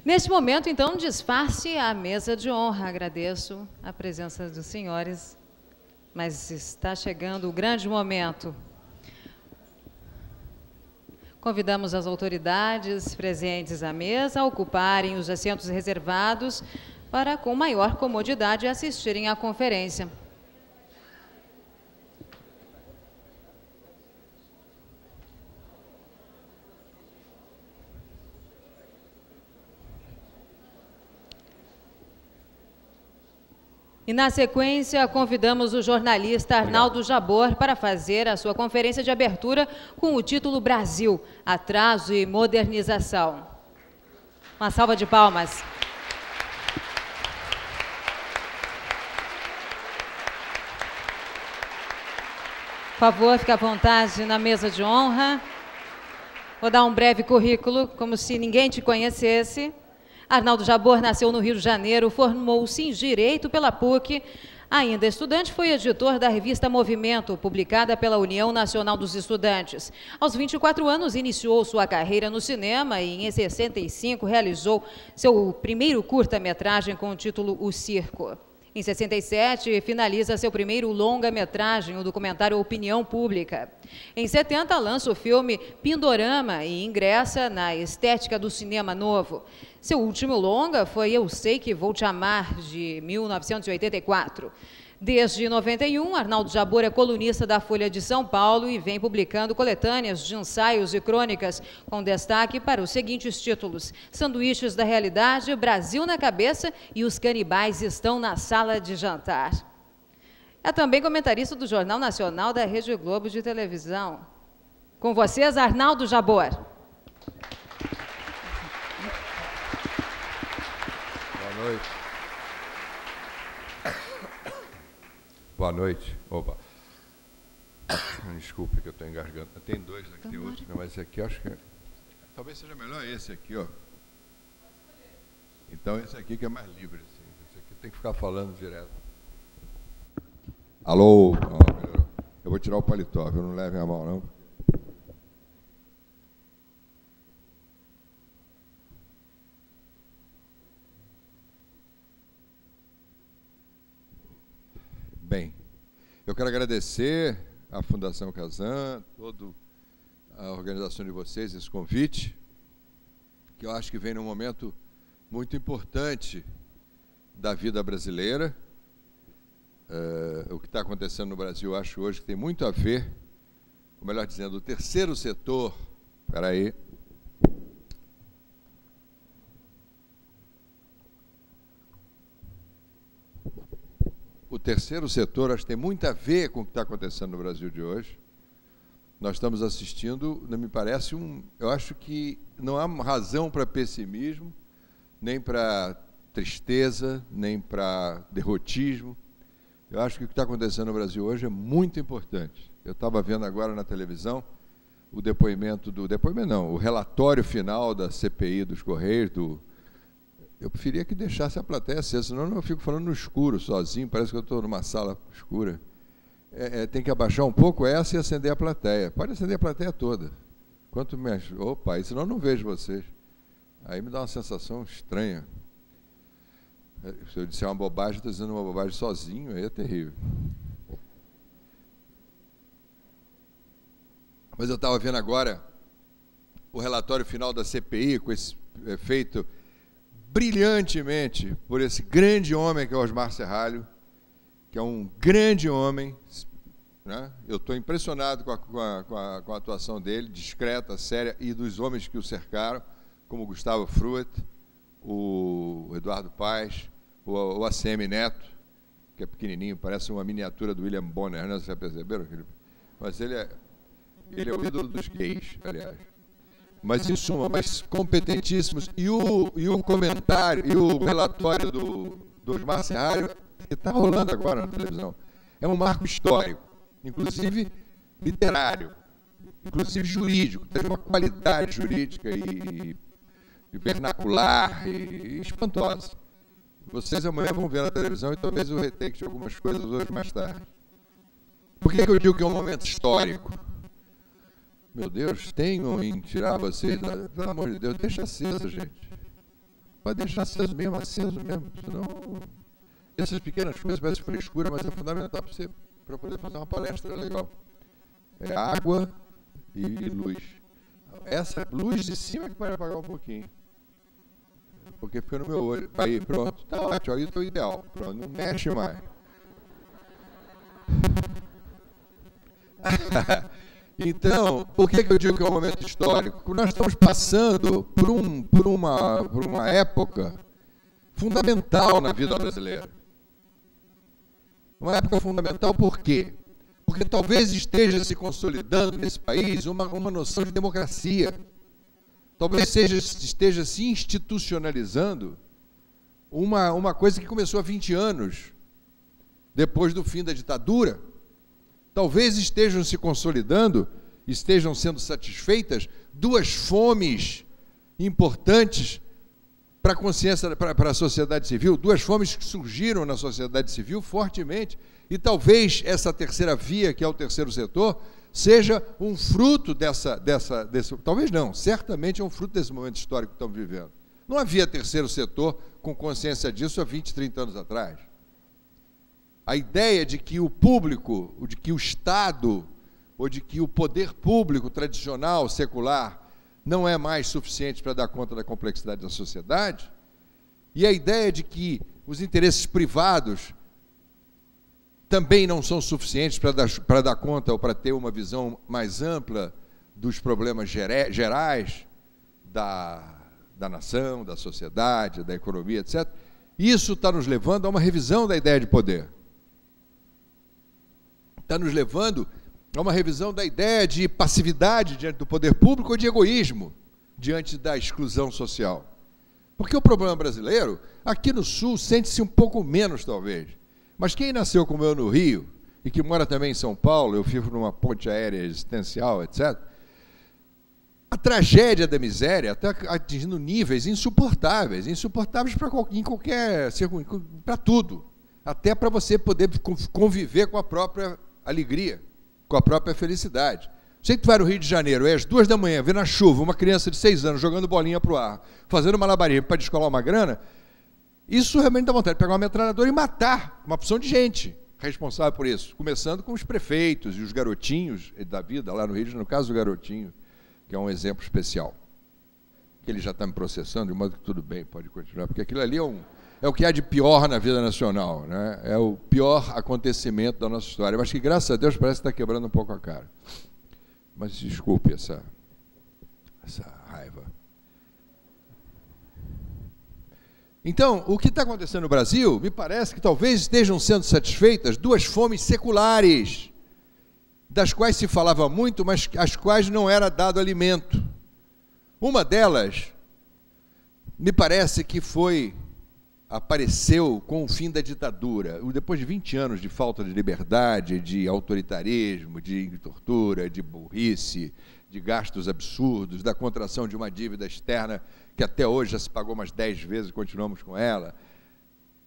Neste momento, então, desfaz-se a mesa de honra. Agradeço a presença dos senhores, mas está chegando o grande momento. Convidamos as autoridades presentes à mesa a ocuparem os assentos reservados para, com maior comodidade, assistirem à conferência. E, na sequência, convidamos o jornalista Arnaldo Jabor para fazer a sua conferência de abertura com o título Brasil, Atraso e Modernização. Uma salva de palmas. Por favor, fique à vontade na mesa de honra. Vou dar um breve currículo, como se ninguém te conhecesse. Arnaldo Jabor nasceu no Rio de Janeiro, formou-se em Direito pela PUC. Ainda estudante, foi editor da revista Movimento, publicada pela União Nacional dos Estudantes. Aos 24 anos, iniciou sua carreira no cinema e, em 65, realizou seu primeiro curta-metragem com o título O Circo. Em 67, finaliza seu primeiro longa-metragem, o documentário Opinião Pública. Em 70, lança o filme Pindorama e ingressa na estética do cinema novo. Seu último longa foi Eu Sei Que Vou Te Amar, de 1984. Desde 91, Arnaldo Jabor é colunista da Folha de São Paulo e vem publicando coletâneas de ensaios e crônicas, com destaque para os seguintes títulos: Sanduíches da Realidade, Brasil na Cabeça e Os Canibais Estão na Sala de Jantar. É também comentarista do Jornal Nacional da Rede Globo de televisão. Com vocês, Arnaldo Jabor. Boa noite. Boa noite. Opa. Desculpe que eu estou engasgando. Tem dois aqui, tem outro, mas esse aqui eu acho que talvez seja melhor esse aqui, ó. Então esse aqui que é mais livre, assim. Esse aqui tem que ficar falando direto. Alô? Melhorou. Eu vou tirar o paletó, viu? Não levem a mão, não. Bem, eu quero agradecer à Fundação Kazan, toda a organização de vocês, esse convite, que eu acho que vem num momento muito importante da vida brasileira. O que está acontecendo no Brasil, eu acho hoje que tem muito a ver, ou melhor dizendo, o terceiro setor, O terceiro setor, acho que tem muito a ver com o que está acontecendo no Brasil de hoje. Nós estamos assistindo, não me parece, eu acho que não há razão para pessimismo, nem para tristeza, nem para derrotismo. Eu acho que o que está acontecendo no Brasil hoje é muito importante. Eu estava vendo agora na televisão o o relatório final da CPI dos Correios, eu preferia que deixasse a plateia acesa, senão eu fico falando no escuro, sozinho, parece que eu estou numa sala escura. Tem que abaixar um pouco essa e acender a plateia. Pode acender a plateia toda. Quanto mais... Opa, e senão eu não vejo vocês. Aí me dá uma sensação estranha. Se eu disser uma bobagem, estou dizendo uma bobagem sozinho, aí é terrível. Mas eu estava vendo agora o relatório final da CPI, com esse feito brilhantemente por esse grande homem que é Osmar Serralho, que é um grande homem, né? Eu estou impressionado com a atuação dele, discreta, séria, e dos homens que o cercaram, como o Gustavo Fruet, o Eduardo Paes, o ACM Neto, que é pequenininho, parece uma miniatura do William Bonner, né? Vocês já perceberam? Mas ele é o ídolo dos gays, aliás. Mas, em suma, competentíssimos. E o comentário, e o relatório do Osmar Serralho, que está rolando agora na televisão, é um marco histórico, inclusive literário, inclusive jurídico. Tem uma qualidade jurídica e vernacular e espantosa. Vocês amanhã vão ver na televisão e talvez eu retake de algumas coisas hoje mais tarde. Por que eu digo que é um momento histórico? Meu Deus, tenham em tirar vocês, pelo amor de Deus, deixa acesa, gente. Pode deixar aceso mesmo, senão essas pequenas coisas parecem frescura, mas é fundamental para poder fazer uma palestra legal. É água e luz. Essa luz de cima que pode apagar um pouquinho. Porque fica no meu olho. Aí, pronto. Tá ótimo, aí está o ideal. Pronto, não mexe mais. Então, por que eu digo que é um momento histórico? Porque nós estamos passando por uma época fundamental na vida brasileira. Uma época fundamental por quê? Porque talvez esteja se consolidando nesse país uma noção de democracia. Talvez esteja se institucionalizando uma coisa que começou há 20 anos, depois do fim da ditadura. Talvez estejam se consolidando, estejam sendo satisfeitas duas fomes importantes para a consciência, para a sociedade civil, duas fomes que surgiram na sociedade civil fortemente, e talvez essa terceira via, que é o terceiro setor, seja um fruto desse, talvez não, certamente é um fruto desse momento histórico que estamos vivendo. Não havia terceiro setor com consciência disso há 20, 30 anos atrás. A ideia de que o público, ou de que o Estado, ou de que o poder público tradicional, secular, não é mais suficiente para dar conta da complexidade da sociedade, e a ideia de que os interesses privados também não são suficientes para dar conta ou para ter uma visão mais ampla dos problemas gerais da nação, da sociedade, da economia, etc. Isso está nos levando a uma revisão da ideia de poder. Está nos levando a uma revisão da ideia de passividade diante do poder público ou de egoísmo diante da exclusão social. Porque o problema brasileiro, aqui no Sul, sente-se um pouco menos, talvez. Mas quem nasceu como eu no Rio, e que mora também em São Paulo, eu vivo numa ponte aérea existencial, etc., a tragédia da miséria está atingindo níveis insuportáveis em qualquer circunstância, para tudo. Até para você poder conviver com a própria alegria, com a própria felicidade. Você que vai no Rio de Janeiro, às 2 da manhã, vê na chuva uma criança de 6 anos jogando bolinha para o ar, fazendo malabarismo para descolar uma grana, isso realmente dá vontade de pegar uma metralhadora e matar uma opção de gente responsável por isso, começando com os prefeitos e os garotinhos da vida, lá no Rio de Janeiro, no caso do garotinho, que é um exemplo especial, que ele já está me processando, de modo que tudo bem, pode continuar, porque aquilo ali é o que há de pior na vida nacional, né? É o pior acontecimento da nossa história, mas que, graças a Deus, parece que está quebrando um pouco a cara. Mas desculpe essa raiva. Então, o que está acontecendo no Brasil, me parece que talvez estejam sendo satisfeitas duas fomes seculares, das quais se falava muito, mas às quais não era dado alimento. Uma delas, me parece que apareceu com o fim da ditadura, depois de 20 anos de falta de liberdade, de autoritarismo, de tortura, de burrice, de gastos absurdos, da contração de uma dívida externa que até hoje já se pagou umas 10 vezes e continuamos com ela,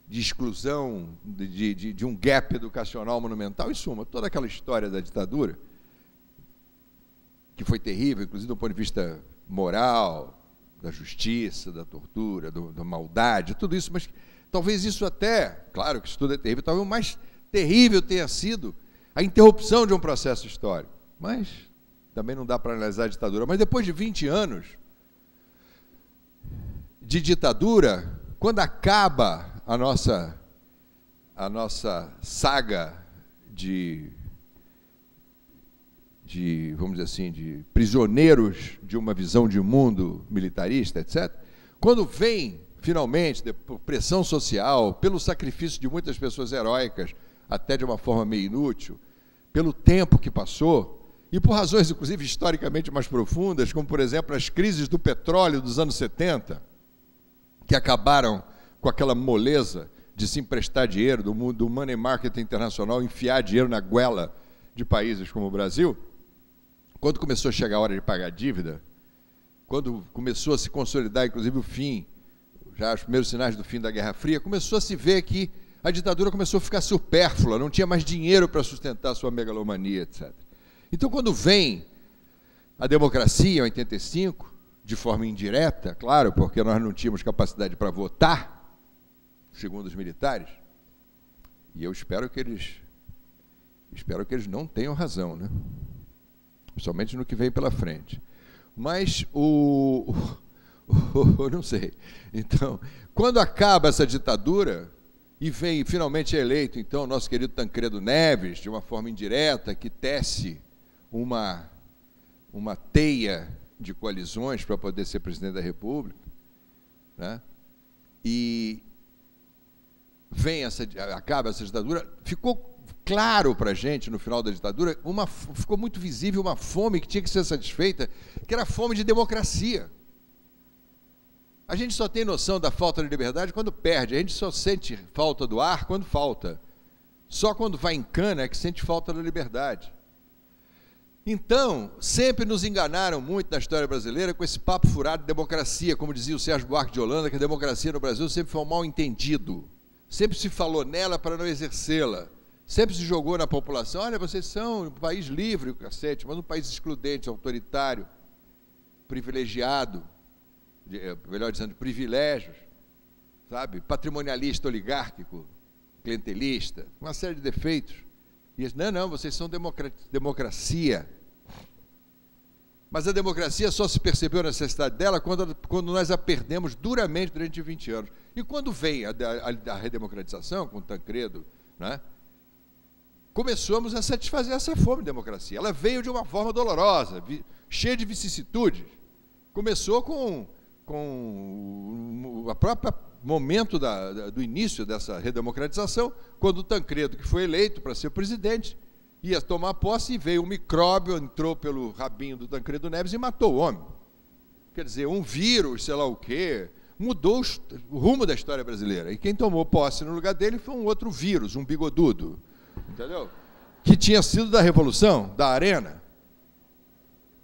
de exclusão, de um gap educacional monumental, em suma, toda aquela história da ditadura, que foi terrível, inclusive do ponto de vista moral, da justiça, da tortura, da maldade, tudo isso, mas talvez isso até, claro que isso tudo é terrível, talvez o mais terrível tenha sido a interrupção de um processo histórico. Mas também não dá para analisar a ditadura. Mas depois de 20 anos de ditadura, quando acaba a nossa saga vamos dizer assim, de prisioneiros de uma visão de mundo militarista, etc., quando vem, finalmente, por pressão social, pelo sacrifício de muitas pessoas heróicas, até de uma forma meio inútil, pelo tempo que passou, e por razões, inclusive, historicamente mais profundas, como, por exemplo, as crises do petróleo dos anos 70, que acabaram com aquela moleza de se emprestar dinheiro, do money market internacional, enfiar dinheiro na goela de países como o Brasil. Quando começou a chegar a hora de pagar a dívida, quando começou a se consolidar, inclusive, o fim, já os primeiros sinais do fim da Guerra Fria, começou a se ver que a ditadura começou a ficar supérflua, não tinha mais dinheiro para sustentar a sua megalomania, etc. Então, quando vem a democracia, em 85, de forma indireta, claro, porque nós não tínhamos capacidade para votar, segundo os militares, e eu espero que eles não tenham razão, né? Principalmente no que vem pela frente. Mas eu não sei. Então, quando acaba essa ditadura e vem finalmente eleito, então, o nosso querido Tancredo Neves, de uma forma indireta, que tece uma teia de coalizões para poder ser presidente da República, né? E acaba essa ditadura, ficou claro para a gente, no final da ditadura, ficou muito visível uma fome que tinha que ser satisfeita, que era a fome de democracia. A gente só tem noção da falta de liberdade quando perde, a gente só sente falta do ar quando falta. Só quando vai em cana é que sente falta da liberdade. Então, sempre nos enganaram muito na história brasileira com esse papo furado de democracia, como dizia o Sérgio Buarque de Holanda, que a democracia no Brasil sempre foi um mal entendido. Sempre se falou nela para não exercê-la. Sempre se jogou na população, olha, vocês são um país livre, o cacete, mas um país excludente, autoritário, privilegiado, melhor dizendo, privilégios, sabe? Patrimonialista, oligárquico, clientelista, uma série de defeitos. E não, vocês são democracia. Mas a democracia só se percebeu a necessidade dela quando nós a perdemos duramente durante 20 anos. E quando vem a redemocratização, com o Tancredo, né, começamos a satisfazer essa fome de democracia. Ela veio de uma forma dolorosa, cheia de vicissitudes. Começou com o próprio momento do início dessa redemocratização, quando o Tancredo, que foi eleito para ser presidente, ia tomar posse e veio um micróbio, entrou pelo rabinho do Tancredo Neves e matou o homem. Quer dizer, um vírus, sei lá o quê, mudou o rumo da história brasileira. E quem tomou posse no lugar dele foi um outro vírus, um bigodudo, entendeu? Que tinha sido da Revolução, da Arena.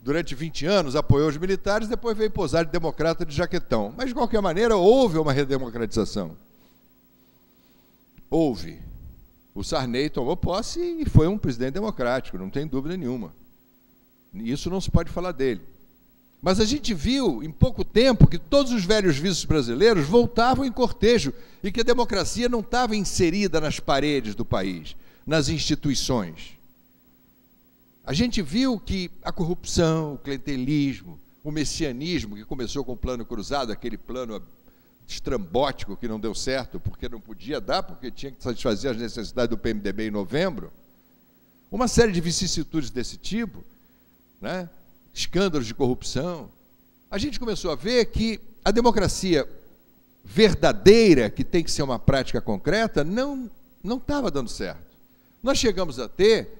Durante 20 anos apoiou os militares, depois veio posar de democrata de jaquetão. Mas, de qualquer maneira, houve uma redemocratização. Houve. O Sarney tomou posse e foi um presidente democrático, não tem dúvida nenhuma. Isso não se pode falar dele. Mas a gente viu, em pouco tempo, que todos os velhos vícios brasileiros voltavam em cortejo e que a democracia não estava inserida nas paredes do país, nas instituições. A gente viu que a corrupção, o clientelismo, o messianismo, que começou com o plano cruzado, aquele plano estrambótico que não deu certo, porque não podia dar, porque tinha que satisfazer as necessidades do PMDB em novembro, uma série de vicissitudes desse tipo, né? Escândalos de corrupção, a gente começou a ver que a democracia verdadeira, que tem que ser uma prática concreta, não estava dando certo. Nós chegamos a ter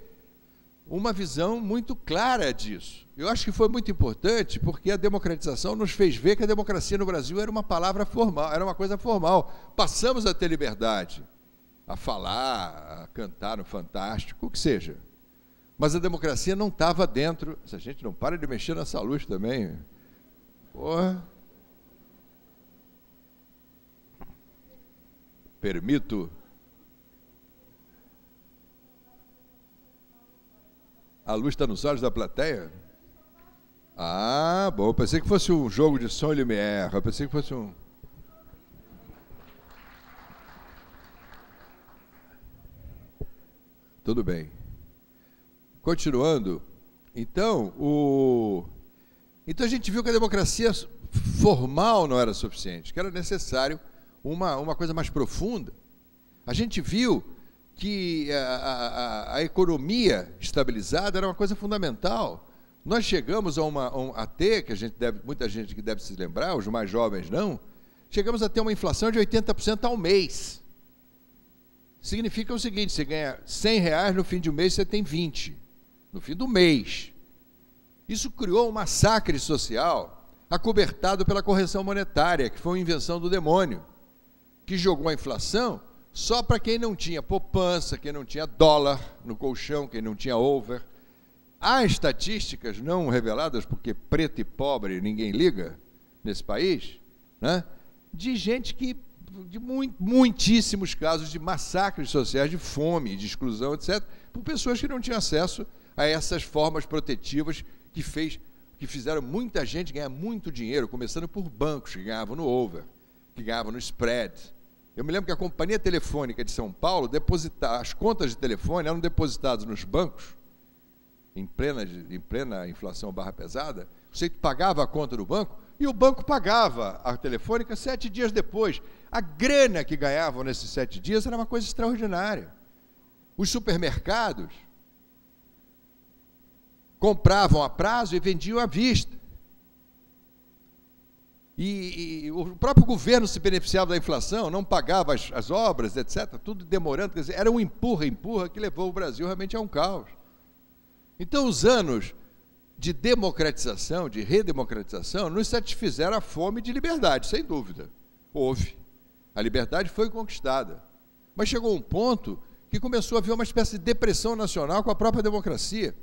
uma visão muito clara disso. Eu acho que foi muito importante, porque a democratização nos fez ver que a democracia no Brasil era uma palavra formal, era uma coisa formal. Passamos a ter liberdade, a falar, a cantar no Fantástico, o que seja. Mas a democracia não estava dentro. Se a gente não para de mexer nessa luz também. Porra. Permito. A luz está nos olhos da plateia? Ah, bom. Eu pensei que fosse um jogo de som Lumière. Eu pensei que fosse um... Tudo bem. Continuando, então a gente viu que a democracia formal não era suficiente, que era necessário uma coisa mais profunda. A gente viu que a economia estabilizada era uma coisa fundamental. Nós chegamos a ter, muita gente que deve se lembrar, os mais jovens não, chegamos a ter uma inflação de 80% ao mês. Significa o seguinte, você ganha R$100, no fim de um mês você tem 20. No fim do mês. Isso criou um massacre social acobertado pela correção monetária, que foi uma invenção do demônio, que jogou a inflação só para quem não tinha poupança, quem não tinha dólar no colchão, quem não tinha over. Há estatísticas não reveladas, porque preto e pobre ninguém liga nesse país, né? De gente de muitíssimos casos de massacres sociais, de fome, de exclusão, etc., por pessoas que não tinham acesso a essas formas protetivas que fizeram muita gente ganhar muito dinheiro, começando por bancos que ganhavam no over, que ganhavam no spread. Eu me lembro que a Companhia Telefônica de São Paulo, as contas de telefone eram depositadas nos bancos, em plena inflação barra pesada. Você pagava a conta do banco e o banco pagava a telefônica 7 dias depois. A grana que ganhavam nesses 7 dias era uma coisa extraordinária. Os supermercados compravam a prazo e vendiam à vista. E o próprio governo se beneficiava da inflação, não pagava as obras, etc., tudo demorando. Quer dizer, era um empurra que levou o Brasil realmente a um caos. Então, os anos de democratização, de redemocratização, nos satisfizeram a fome de liberdade, sem dúvida. Houve. A liberdade foi conquistada. Mas chegou um ponto que começou a haver uma espécie de depressão nacional com a própria democracia.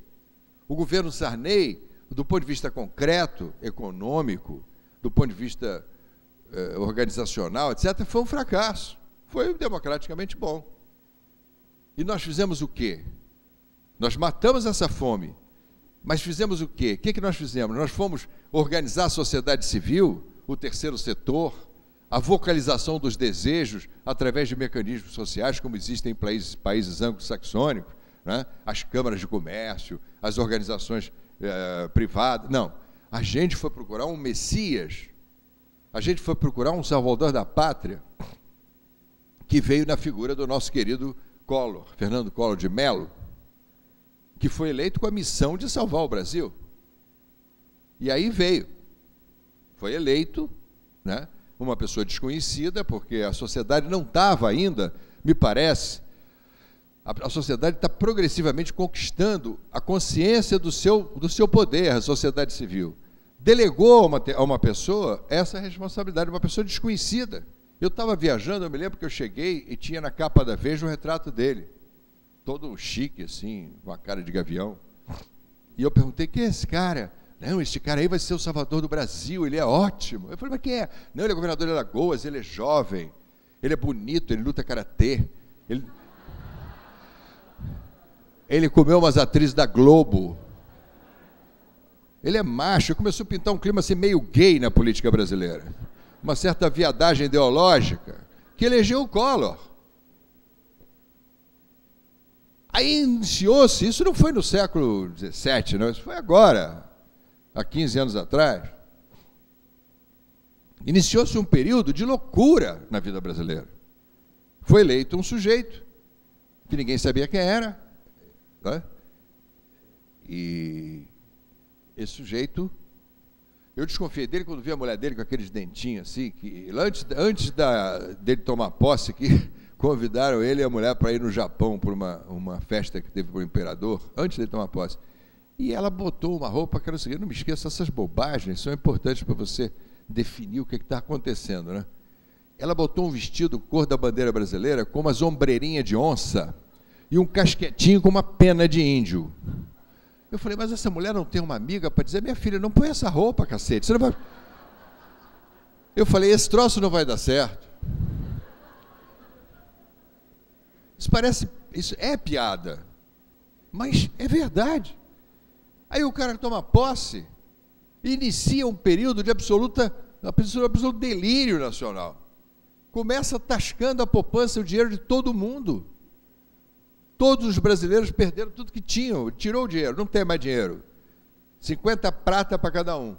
O governo Sarney, do ponto de vista concreto, econômico, do ponto de vista organizacional, etc., foi um fracasso. Foi democraticamente bom. E nós fizemos o quê? Nós matamos essa fome. Mas fizemos o quê? O que nós fizemos? Nós fomos organizar a sociedade civil, o terceiro setor, a vocalização dos desejos através de mecanismos sociais, como existem em países anglo-saxônicos, né? As câmaras de comércio, as organizações privadas. Não. A gente foi procurar um Messias, a gente foi procurar um salvador da pátria, que veio na figura do nosso querido Collor, Fernando Collor de Mello, que foi eleito com a missão de salvar o Brasil. E aí veio. Foi eleito, né, uma pessoa desconhecida, porque a sociedade não estava ainda, me parece, a sociedade está progressivamente conquistando a consciência do seu poder, a sociedade civil. Delegou a uma pessoa essa responsabilidade, uma pessoa desconhecida. Eu estava viajando, eu me lembro que eu cheguei e tinha na capa da Veja um retrato dele, todo chique, assim, com a cara de gavião. E eu perguntei, quem é esse cara? Não, esse cara aí vai ser o salvador do Brasil, ele é ótimo. Eu falei, mas quem é? Não, ele é governador de Alagoas, ele é jovem, ele é bonito, ele luta karatê, ele comeu umas atrizes da Globo, ele é macho. Começou a pintar um clima assim meio gay na política brasileira, uma certa viadagem ideológica, que elegeu o Collor. Aí iniciou-se, isso não foi no século XVII, não, isso foi agora, há 15 anos atrás. Iniciou-se um período de loucura na vida brasileira. Foi eleito um sujeito que ninguém sabia quem era, né? E esse sujeito, eu desconfiei dele quando vi a mulher dele com aqueles dentinhos assim, que antes dele tomar posse, que convidaram ele e a mulher para ir no Japão por uma festa que teve para o imperador, antes dele tomar posse. E ela botou uma roupa, que era o seguinte, não me esqueça, essas bobagens são importantes para você definir o que está acontecendo, né? Ela botou um vestido cor da bandeira brasileira com umas ombreirinhas de onça e um casquetinho com uma pena de índio. Eu falei, mas essa mulher não tem uma amiga para dizer, minha filha, não põe essa roupa, cacete, você não vai... Eu falei, esse troço não vai dar certo. Isso é piada, mas é verdade. Aí o cara toma posse e inicia um período de absoluto delírio nacional. Começa tascando a poupança, o dinheiro de todo mundo. Todos os brasileiros perderam tudo que tinham, tirou o dinheiro, não tem mais dinheiro. 50 prata para cada um.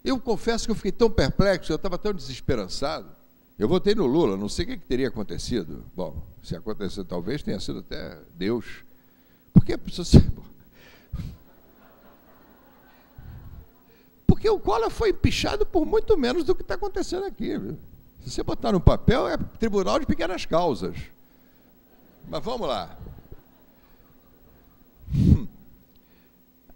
Eu confesso que eu fiquei tão perplexo, eu estava tão desesperançado. Eu votei no Lula, não sei o que teria acontecido. Bom, se aconteceu, talvez tenha sido até Deus. Porque a pessoa... Porque o Collor foi empichado por muito menos do que está acontecendo aqui. Viu? Se você botar no papel, é tribunal de pequenas causas. Mas vamos lá.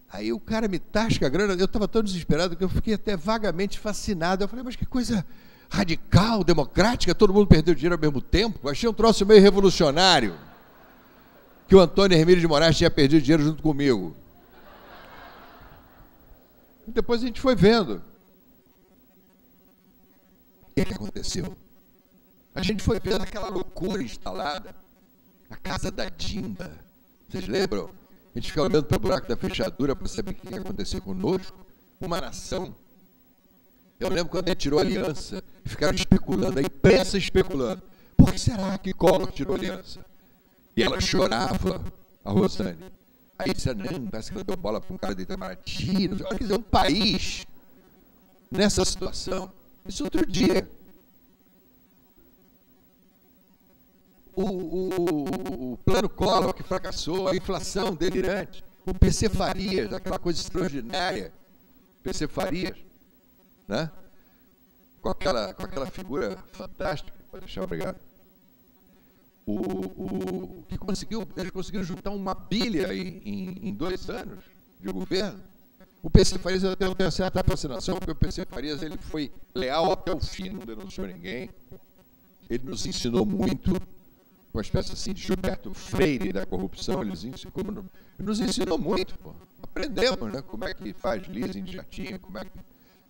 Aí o cara me tasca a grana, eu estava tão desesperado que eu fiquei até vagamente fascinado. Eu falei, mas que coisa radical, democrática, todo mundo perdeu dinheiro ao mesmo tempo. Achei um troço meio revolucionário, que o Antônio Hermílio de Moraes tinha perdido dinheiro junto comigo. E depois a gente foi vendo. O que aconteceu? A gente foi vendo aquela loucura instalada. A casa da Dimba. Vocês lembram? A gente fica olhando para o buraco da fechadura para saber o que ia acontecer conosco. Uma nação. Eu lembro quando ele tirou a aliança, ficaram especulando, a imprensa especulando. Por que será que Collor tirou a aliança? E ela chorava, a Rosane. Aí disse, não, parece que ela deu bola para um cara de Itamaraty. Olha, quer dizer, um país nessa situação. Isso outro dia. O plano Collor que fracassou, a inflação delirante, o PC Farias, aquela coisa extraordinária, PC Farias, né? com aquela figura fantástica, pode deixar, obrigado, que eles conseguiram juntar uma bilha em 2 anos de governo. O PC Farias até tem uma certa fascinação, porque o PC Farias ele foi leal até o fim, não denunciou ninguém, ele nos ensinou muito, uma espécie assim de Gilberto Freire da corrupção, ele nos ensinou muito, pô. Aprendemos, né? Como é que faz leasing de jatinho, como é que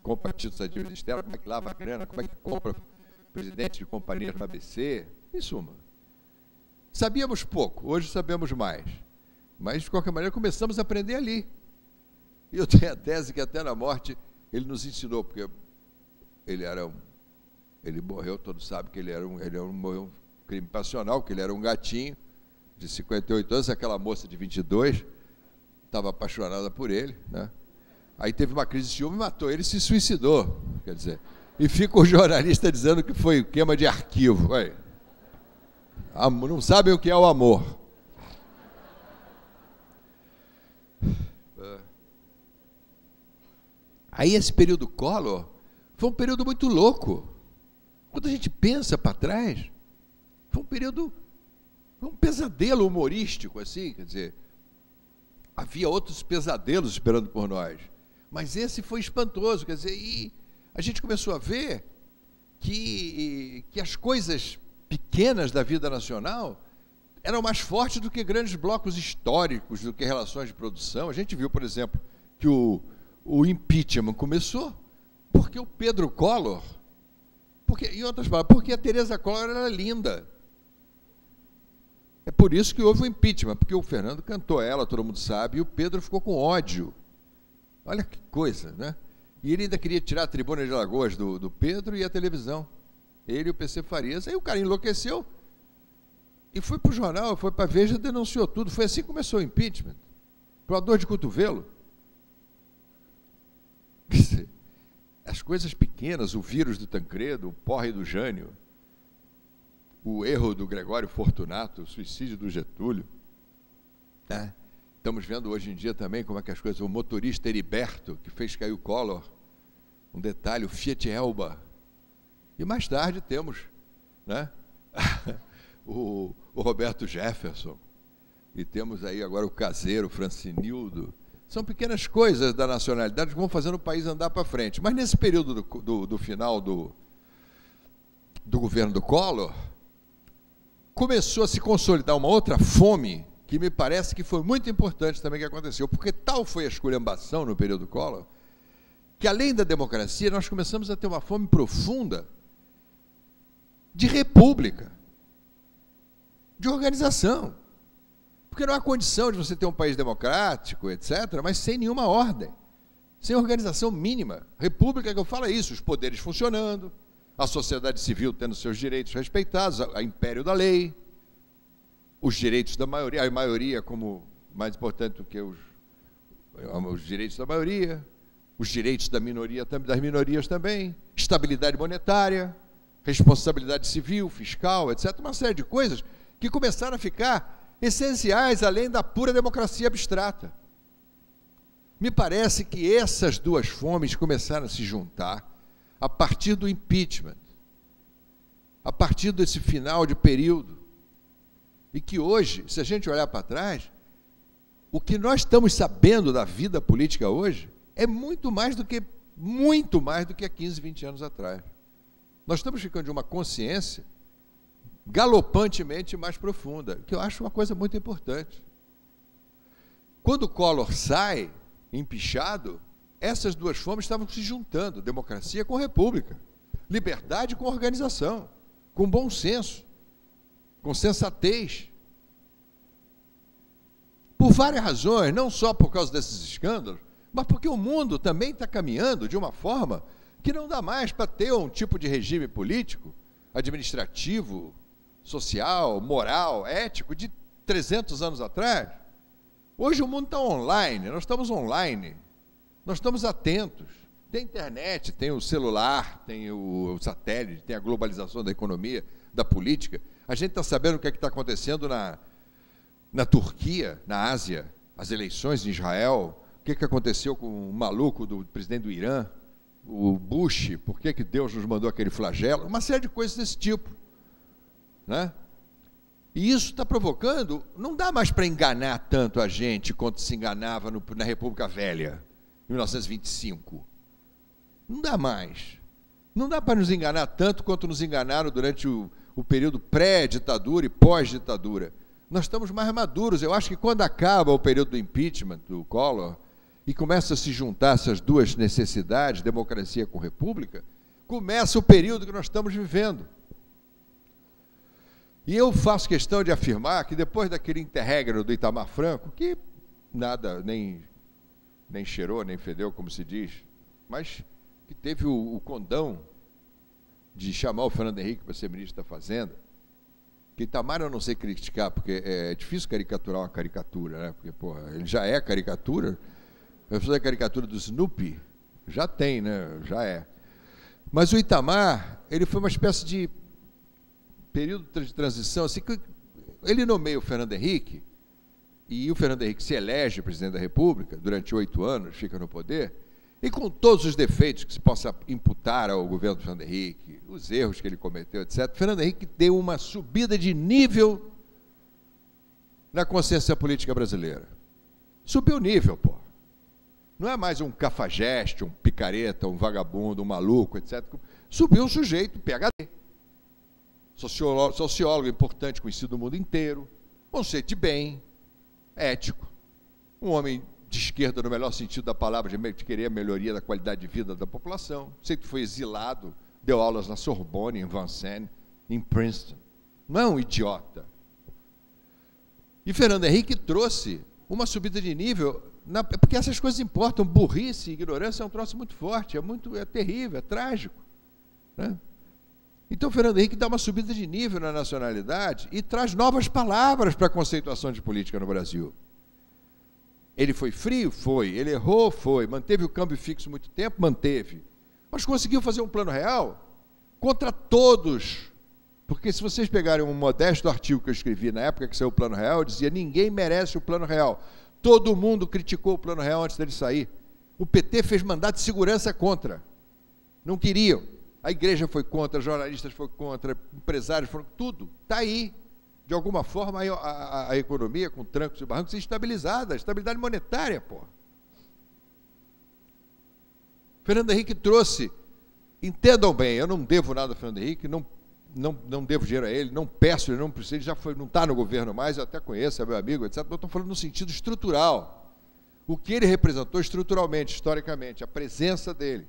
compra títulos da dívida externa, como é que lava a grana, como é que compra presidente de companhias no ABC, em suma. Sabíamos pouco, hoje sabemos mais, mas de qualquer maneira começamos a aprender ali. E eu tenho a tese que até na morte ele nos ensinou, porque ele morreu, todos sabem que ele morreu crime passional, que ele era um gatinho de 58 anos, aquela moça de 22 estava apaixonada por ele, né? Aí teve uma crise de ciúme e matou ele, se suicidou, quer dizer, e fica o jornalista dizendo que foi queima de arquivo. Aí, não sabem o que é o amor. Aí esse período Collor foi um período muito louco. Quando a gente pensa para trás, foi um período, um pesadelo humorístico, assim, quer dizer, havia outros pesadelos esperando por nós, mas esse foi espantoso, quer dizer, e a gente começou a ver que as coisas pequenas da vida nacional eram mais fortes do que grandes blocos históricos, do que relações de produção. A gente viu, por exemplo, que o impeachment começou porque o Pedro Collor, em outras palavras, porque a Tereza Collor era linda. É por isso que houve o impeachment, porque o Fernando cantou ela, todo mundo sabe, e o Pedro ficou com ódio. Olha que coisa, né? E ele ainda queria tirar a tribuna de Alagoas do Pedro e a televisão. Ele e o PC Farias. Aí o cara enlouqueceu e foi para o jornal, foi para a Veja, denunciou tudo. Foi assim que começou o impeachment. Por uma dor de cotovelo. Quer dizer, as coisas pequenas, o vírus do Tancredo, o porre do Jânio, o erro do Gregório Fortunato, o suicídio do Getúlio, né? Estamos vendo hoje em dia também como é que as coisas, o motorista Heriberto, que fez cair o Collor, um detalhe, o Fiat Elba, e mais tarde temos, né? o Roberto Jefferson, e temos aí agora o caseiro, o Francinildo. São pequenas coisas da nacionalidade que vão fazendo o país andar para frente. Mas nesse período do final do governo do Collor, começou a se consolidar uma outra fome, que me parece que foi muito importante também que aconteceu, porque tal foi a esculhambação no período Collor, que além da democracia, nós começamos a ter uma fome profunda de república, de organização. Porque não há condição de você ter um país democrático, etc., mas sem nenhuma ordem, sem organização mínima. República, que eu falo é isso, os poderes funcionando, a sociedade civil tendo seus direitos respeitados, a império da lei, os direitos da maioria, a maioria como mais importante do que os direitos da maioria, os direitos da minoria, das minorias também, estabilidade monetária, responsabilidade civil, fiscal, etc., uma série de coisas que começaram a ficar essenciais, além da pura democracia abstrata. Me parece que essas duas fomes começaram a se juntar a partir do impeachment, a partir desse final de período, e que hoje, se a gente olhar para trás, o que nós estamos sabendo da vida política hoje é muito mais do que há 15, 20 anos atrás. Nós estamos ficando de uma consciência galopantemente mais profunda, que eu acho uma coisa muito importante. Quando o Collor sai, empichado, essas duas fomes estavam se juntando, democracia com república, liberdade com organização, com bom senso, com sensatez. por várias razões, não só por causa desses escândalos, mas porque o mundo também está caminhando de uma forma que não dá mais para ter um tipo de regime político, administrativo, social, moral, ético de 300 anos atrás. Hoje o mundo está online, nós estamos online, nós estamos atentos. Tem internet, tem o celular, tem o satélite, tem a globalização da economia, da política. A gente está sabendo o que está acontecendo na Turquia, na Ásia, as eleições em Israel, o que aconteceu com o maluco do presidente do Irã, o Bush, por que Deus nos mandou aquele flagelo, uma série de coisas desse tipo, né? E isso está provocando, não dá mais para enganar tanto a gente quanto se enganava na República Velha, em 1925. Não dá mais. Não dá para nos enganar tanto quanto nos enganaram durante o período pré-ditadura e pós-ditadura. Nós estamos mais maduros. Eu acho que quando acaba o período do impeachment do Collor e começa a se juntar essas duas necessidades, democracia com república, começa o período que nós estamos vivendo. E eu faço questão de afirmar que depois daquele interregno do Itamar Franco, que nada, nem cheirou, nem fedeu, como se diz, mas que teve o condão de chamar o Fernando Henrique para ser ministro da Fazenda, que Itamar eu não sei criticar, porque é difícil caricaturar uma caricatura, né? Porque, porra, ele já é caricatura. Eu fazer a caricatura do Snoopy, já tem, né? Já é. Mas o Itamar, ele foi uma espécie de período de transição, assim, que ele nomeia o Fernando Henrique, e o Fernando Henrique se elege presidente da República, durante 8 anos, fica no poder, e com todos os defeitos que se possa imputar ao governo do Fernando Henrique, os erros que ele cometeu, etc., Fernando Henrique deu uma subida de nível na consciência política brasileira. Subiu o nível, pô. Não é mais um cafajeste, um picareta, um vagabundo, um maluco, etc. Subiu um sujeito, PhD. Sociólogo importante, conhecido no mundo inteiro, conceito de bem, ético, um homem de esquerda no melhor sentido da palavra, de querer a melhoria da qualidade de vida da população, sei que foi exilado, deu aulas na Sorbonne, em Vincennes, em Princeton, não é um idiota. E Fernando Henrique trouxe uma subida de nível, porque essas coisas importam, burrice e ignorância é um troço muito forte, é terrível, é trágico, né? Então, Fernando Henrique dá uma subida de nível na nacionalidade e traz novas palavras para a conceituação de política no Brasil. Ele foi frio? Foi. Ele errou? Foi. Manteve o câmbio fixo muito tempo? Manteve. Mas conseguiu fazer um plano real contra todos. Porque se vocês pegarem um modesto artigo que eu escrevi na época que saiu o plano real, eu dizia, ninguém merece o plano real. Todo mundo criticou o plano real antes dele sair. O PT fez mandato de segurança contra. Não queriam. A igreja foi contra, jornalistas foram contra, empresários foram... Tudo está aí. De alguma forma, a economia, com trancos e barrancos, estabilizada. Estabilidade monetária, porra. Fernando Henrique trouxe... Entendam bem, eu não devo nada a Fernando Henrique, não devo dinheiro a ele, não peço, ele não precisa, ele já não está no governo mais, eu até conheço, é meu amigo, etc. Mas eu estou falando no sentido estrutural. O que ele representou estruturalmente, historicamente, a presença dele.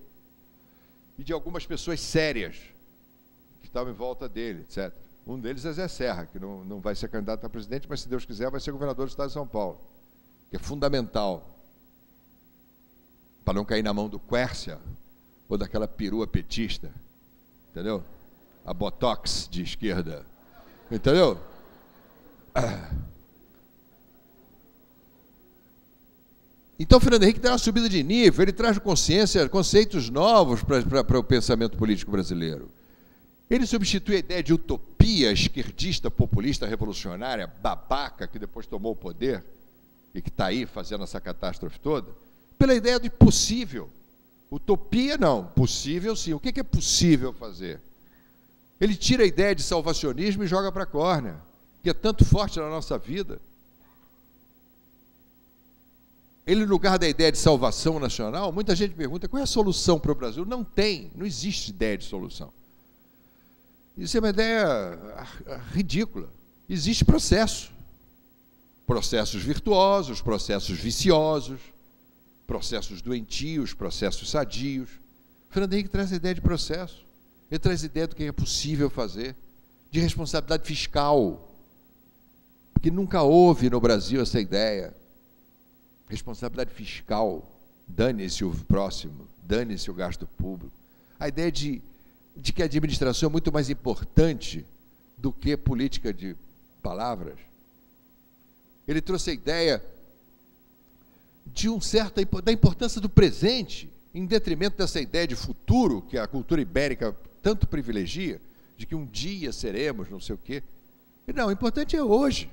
E de algumas pessoas sérias que estavam em volta dele, etc. Um deles é Zé Serra, que não vai ser candidato a presidente, mas, se Deus quiser, vai ser governador do estado de São Paulo, que é fundamental para não cair na mão do Quércia ou daquela perua petista, entendeu? A botox de esquerda, entendeu? Então, Fernando Henrique dá uma subida de nível, ele traz consciência, conceitos novos para o pensamento político brasileiro. Ele substitui a ideia de utopia esquerdista, populista, revolucionária, babaca, que depois tomou o poder e que está aí fazendo essa catástrofe toda, pela ideia de possível. Utopia não, possível sim. O que é possível fazer? Ele tira a ideia de salvacionismo e joga para a córnea, que é tanto forte na nossa vida. Ele, no lugar da ideia de salvação nacional, muita gente pergunta, qual é a solução para o Brasil? Não tem, não existe ideia de solução. Isso é uma ideia ridícula. Existe processo. Processos virtuosos, processos viciosos, processos doentios, processos sadios. Fernando Henrique traz a ideia de processo. Ele traz a ideia do que é possível fazer, de responsabilidade fiscal. Porque nunca houve no Brasil essa ideia. responsabilidade fiscal, dane-se o próximo, dane-se o gasto público. A ideia de que a administração é muito mais importante do que política de palavras. Ele trouxe a ideia da importância do presente, em detrimento dessa ideia de futuro, que a cultura ibérica tanto privilegia, de que um dia seremos, não sei o quê. E não, o importante é hoje.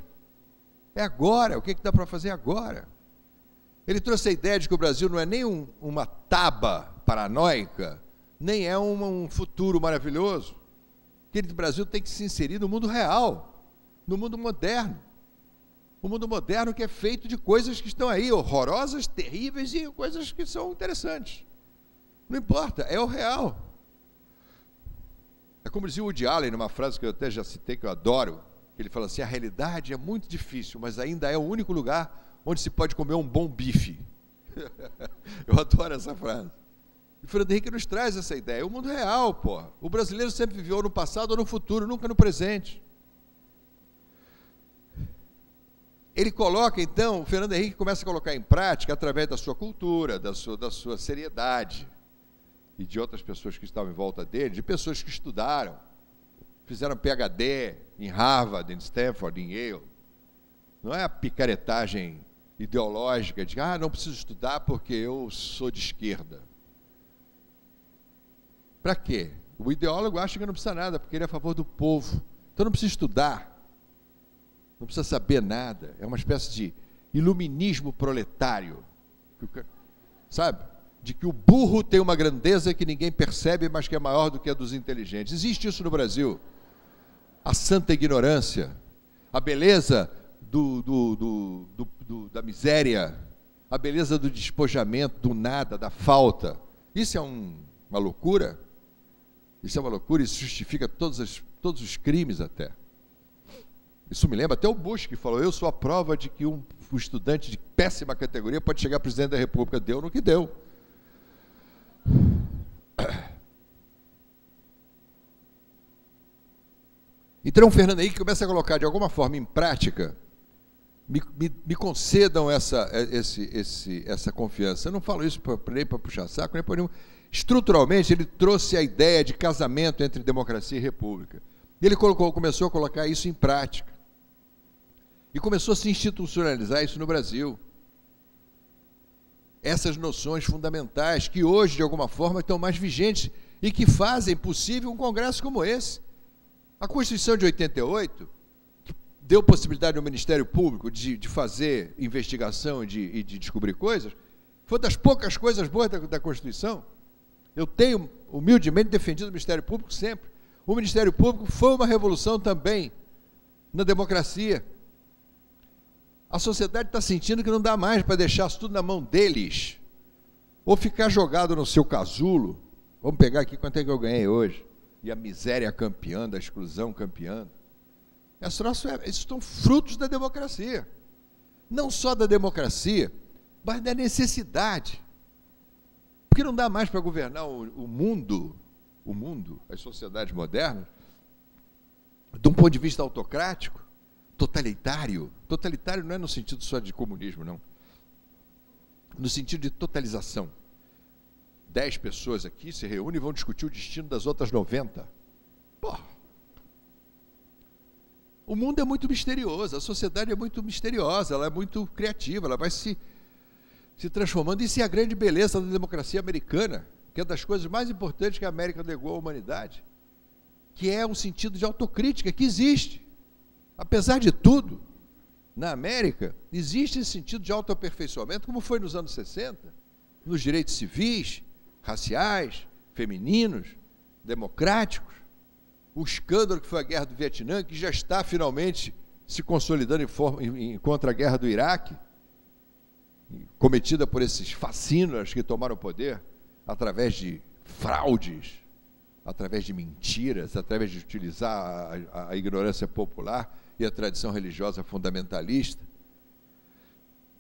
É agora, o que dá para fazer agora? Ele trouxe a ideia de que o Brasil não é nem uma taba paranoica, nem é um futuro maravilhoso. Que o Brasil tem que se inserir no mundo real, no mundo moderno. O mundo moderno que é feito de coisas que estão aí, horrorosas, terríveis e coisas que são interessantes. Não importa, é o real. É como dizia o Woody Allen, numa frase que eu até já citei, que eu adoro, que ele fala assim: a realidade é muito difícil, mas ainda é o único lugar onde se pode comer um bom bife. Eu adoro essa frase. E Fernando Henrique nos traz essa ideia. É o mundo real, pô. O brasileiro sempre viveu no passado ou no futuro, nunca no presente. Ele coloca, então, o Fernando Henrique começa a colocar em prática, através da sua cultura, da sua seriedade, e de outras pessoas que estavam em volta dele, de pessoas que estudaram, fizeram PhD em Harvard, em Stanford, em Yale. Não é a picaretagem ideológica de, não preciso estudar porque eu sou de esquerda. Para quê? O ideólogo acha que não precisa nada, porque ele é a favor do povo. Então não precisa estudar, não precisa saber nada. É uma espécie de iluminismo proletário, sabe? De que o burro tem uma grandeza que ninguém percebe, mas que é maior do que a dos inteligentes. Existe isso no Brasil. A santa ignorância, a beleza da miséria, a beleza do despojamento, do nada, da falta. Isso é uma loucura. Isso é uma loucura, isso justifica todos os crimes até. Isso me lembra até o Bush, que falou: eu sou a prova de que um estudante de péssima categoria pode chegar presidente da República. Deu no que deu. Então o Fernando Henrique começa a colocar de alguma forma em prática. Me concedam essa confiança. Eu não falo isso nem para puxar saco, nem para nenhum. Estruturalmente, ele trouxe a ideia de casamento entre democracia e república. Ele começou a colocar isso em prática. E começou a se institucionalizar isso no Brasil. Essas noções fundamentais que hoje, de alguma forma, estão mais vigentes e que fazem possível um congresso como esse. A Constituição de 88, que deu possibilidade ao Ministério Público de fazer investigação e de descobrir coisas, foi das poucas coisas boas da Constituição. Eu tenho, humildemente, defendido o Ministério Público sempre. O Ministério Público foi uma revolução também na democracia. A sociedade está sentindo que não dá mais para deixar isso tudo na mão deles, ou ficar jogado no seu casulo. Vamos pegar aqui quanto é que eu ganhei hoje, e a miséria campeando, a exclusão campeando. Esses são frutos da democracia, não só da democracia, mas da necessidade, porque não dá mais para governar o mundo, as sociedades modernas, de um ponto de vista autocrático, totalitário. Totalitário não é no sentido só de comunismo, não. No sentido de totalização. 10 pessoas aqui se reúnem e vão discutir o destino das outras 90. Porra! O mundo é muito misterioso, a sociedade é muito misteriosa, ela é muito criativa, ela vai se transformando. Isso é a grande beleza da democracia americana, que é das coisas mais importantes que a América legou à humanidade, que é um sentido de autocrítica que existe. Apesar de tudo, na América, existe esse sentido de autoaperfeiçoamento, como foi nos anos 60, nos direitos civis, raciais, femininos, democráticos. O escândalo que foi a guerra do Vietnã, que já está finalmente se consolidando contra a guerra do Iraque, cometida por esses fascínoras que tomaram o poder através de fraudes, através de mentiras, através de utilizar a ignorância popular e a tradição religiosa fundamentalista.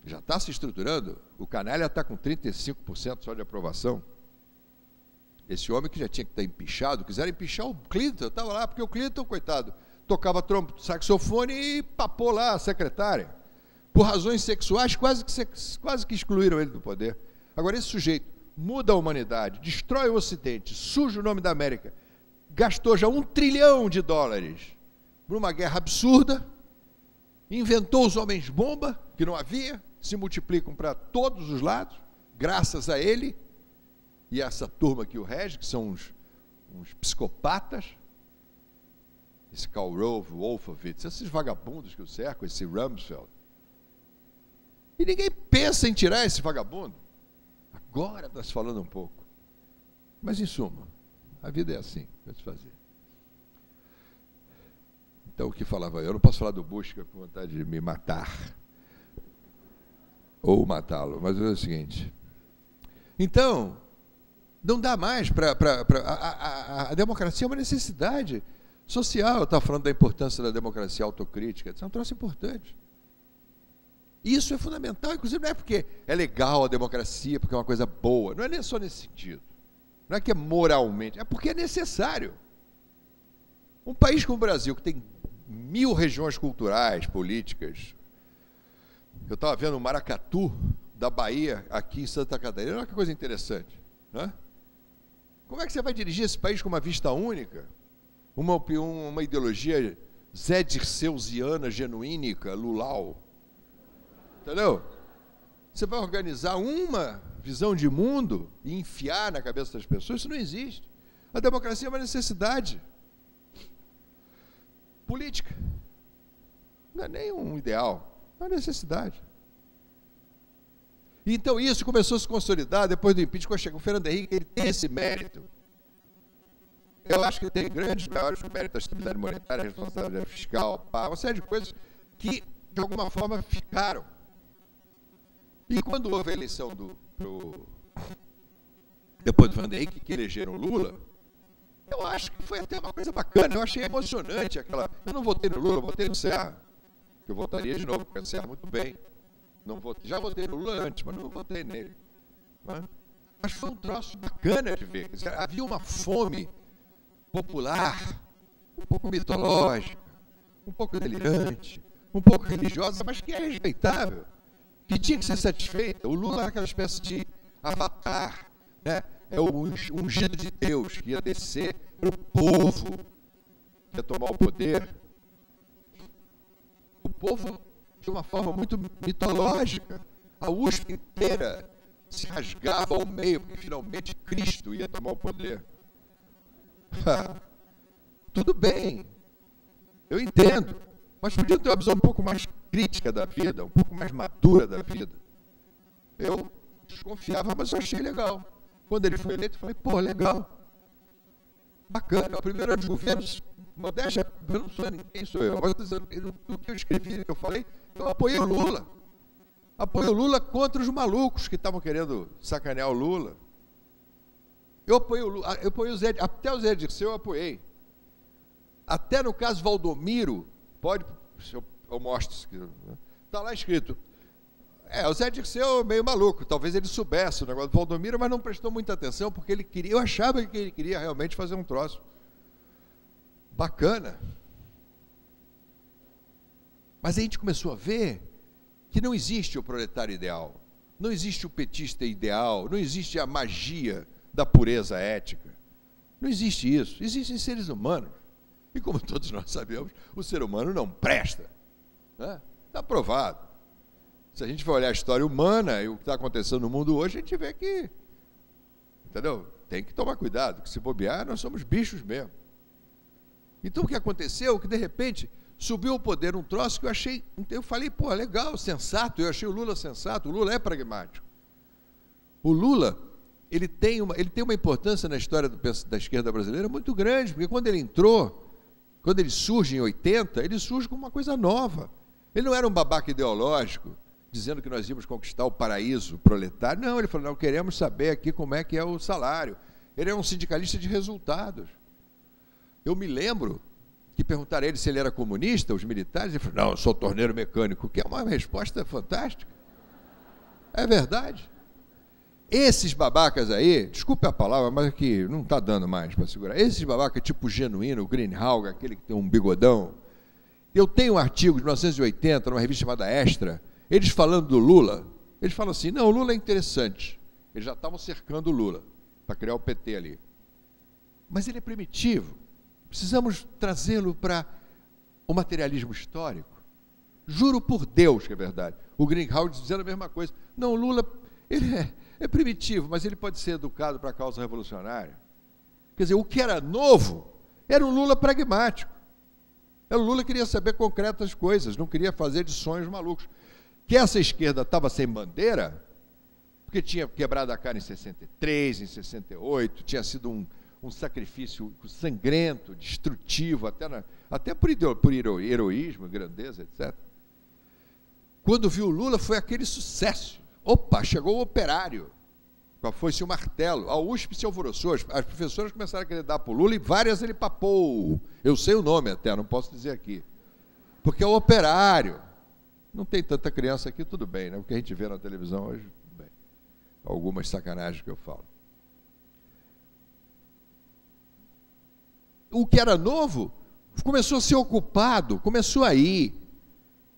Já está se estruturando. O canalha está com 35% só de aprovação. Esse homem que já tinha que estar empichado, quiseram empichar o Clinton. Eu estava lá, porque o Clinton, coitado, tocava saxofone e papou lá a secretária. por razões sexuais, quase que excluíram ele do poder. Agora, esse sujeito muda a humanidade, destrói o Ocidente, suja o nome da América, gastou já $1 trilhão por uma guerra absurda, inventou os homens-bomba, que não havia, se multiplicam para todos os lados, graças a ele e a essa turma que o rege, que são uns psicopatas, esse Karl Rove, Wolfowitz, esses vagabundos que o cercam, esse Rumsfeld. E ninguém pensa em tirar esse vagabundo. Agora está se falando um pouco. Mas, em suma, a vida é assim, vai se fazer. Então, o que falava eu? Não posso falar do Bush, que é com vontade de me matar. Ou matá-lo, mas é o seguinte. Então, não dá mais para... A democracia é uma necessidade social. Eu estava falando da importância da democracia autocrítica. Isso é um troço importante. Isso é fundamental, inclusive não é porque é legal a democracia, porque é uma coisa boa. Não é nem só nesse sentido. Não é que é moralmente, é porque é necessário. Um país como o Brasil, que tem 1000 regiões culturais, políticas. Eu estava vendo o Maracatu da Bahia, aqui em Santa Catarina. Olha que coisa interessante, né? Como é que você vai dirigir esse país com uma vista única? Uma ideologia Zé Dirceusiana, genuínica, lulau? Entendeu? Você vai organizar uma visão de mundo e enfiar na cabeça das pessoas? Isso não existe. A democracia é uma necessidade. Política não é nem um ideal, é uma necessidade. E então isso começou a se consolidar depois do impeachment, quando chegou o Fernando Henrique. Ele tem esse mérito. Eu acho que ele tem grandes, maiores méritos da estabilidade monetária, responsabilidade fiscal, uma série de coisas que, de alguma forma, ficaram. E quando houve a eleição depois do Fernando Henrique, que elegeram Lula, eu acho que foi até uma coisa bacana, eu achei emocionante aquela... Eu não votei no Lula, eu votei no Serra, que eu votaria de novo, porque o Serra muito bem. Não votei, já votei no Lula antes, mas não votei nele. Mas foi um troço bacana de ver. Havia uma fome popular, um pouco mitológica, um pouco delirante, um pouco religiosa, mas que é respeitável, que tinha que ser satisfeita. O Lula era aquela espécie de avatar, né? É o ungido de Deus, que ia descer para o povo, que ia tomar o poder. O povo, de uma forma muito mitológica, a USP inteira se rasgava ao meio, porque finalmente Cristo ia tomar o poder. Tudo bem, eu entendo, mas podia ter uma visão um pouco mais crítica da vida, um pouco mais madura da vida. Eu desconfiava, mas eu achei legal. Quando ele foi eleito, eu falei, pô, legal, bacana. O primeiro ano de governo, modéstia, eu não sou ninguém, sou eu. Mas no que eu escrevi, no que eu falei, eu apoiei o Lula. Apoiei o Lula contra os malucos que estavam querendo sacanear o Lula. Eu apoiei o Lula, eu apoiei o Zé, até o Zé Dirceu eu apoiei. Até no caso Valdomiro, pode, eu mostro isso aqui, está lá escrito. O Zé Dirceu é meio maluco, talvez ele soubesse o negócio do Valdomiro, mas não prestou muita atenção, porque ele queria, eu achava que ele queria realmente fazer um troço bacana. Mas a gente começou a ver que não existe o proletário ideal, não existe o petista ideal, não existe a magia da pureza ética. Não existe isso. Existem seres humanos. E como todos nós sabemos, o ser humano não presta. Está provado. Se a gente for olhar a história humana e o que está acontecendo no mundo hoje, a gente vê que, entendeu? Tem que tomar cuidado, que se bobear, nós somos bichos mesmo. Então o que aconteceu? Que de repente subiu ao poder um troço que eu falei, pô, legal, sensato, eu achei o Lula sensato, o Lula é pragmático. O Lula, ele tem uma importância na história da esquerda brasileira muito grande, porque quando ele entrou, quando ele surge em 80, ele surge como uma coisa nova. Ele não era um babaca ideológico, dizendo que nós íamos conquistar o paraíso proletário. Não, ele falou, não, queremos saber aqui como é que é o salário. Ele é um sindicalista de resultados. Eu me lembro que perguntaram a ele se ele era comunista, os militares, ele falou, não, eu sou torneiro mecânico, que é uma resposta fantástica. É verdade. Esses babacas aí, desculpe a palavra, mas aqui não está dando mais para segurar. Esses babacas tipo Genuíno, o Greenhalgh, aquele que tem um bigodão. Eu tenho um artigo de 1980, numa revista chamada Extra, Eles falando do Lula, eles falam assim, não, o Lula é interessante. Eles já estavam cercando o Lula, para criar o PT ali. Mas ele é primitivo. Precisamos trazê-lo para o materialismo histórico. Juro por Deus que é verdade. O Greenhalgh dizendo a mesma coisa. Não, o Lula ele é primitivo, mas ele pode ser educado para a causa revolucionária. Quer dizer, o que era novo era um Lula pragmático. O Lula queria saber concretas coisas, não queria fazer de sonhos malucos. Que essa esquerda estava sem bandeira, porque tinha quebrado a cara em 63, em 68, tinha sido um sacrifício sangrento, destrutivo, até por heroísmo, grandeza, etc. Quando viu o Lula, foi aquele sucesso. Opa, chegou o operário, com a foice e o martelo. A USP se alvoroçou, as professoras começaram a querer dar para o Lula e várias ele papou. Eu sei o nome até, não posso dizer aqui. Porque é o operário. Não tem tanta criança aqui, tudo bem, né? O que a gente vê na televisão hoje, tudo bem. Algumas sacanagens que eu falo. O que era novo começou a ser ocupado, começou a ir.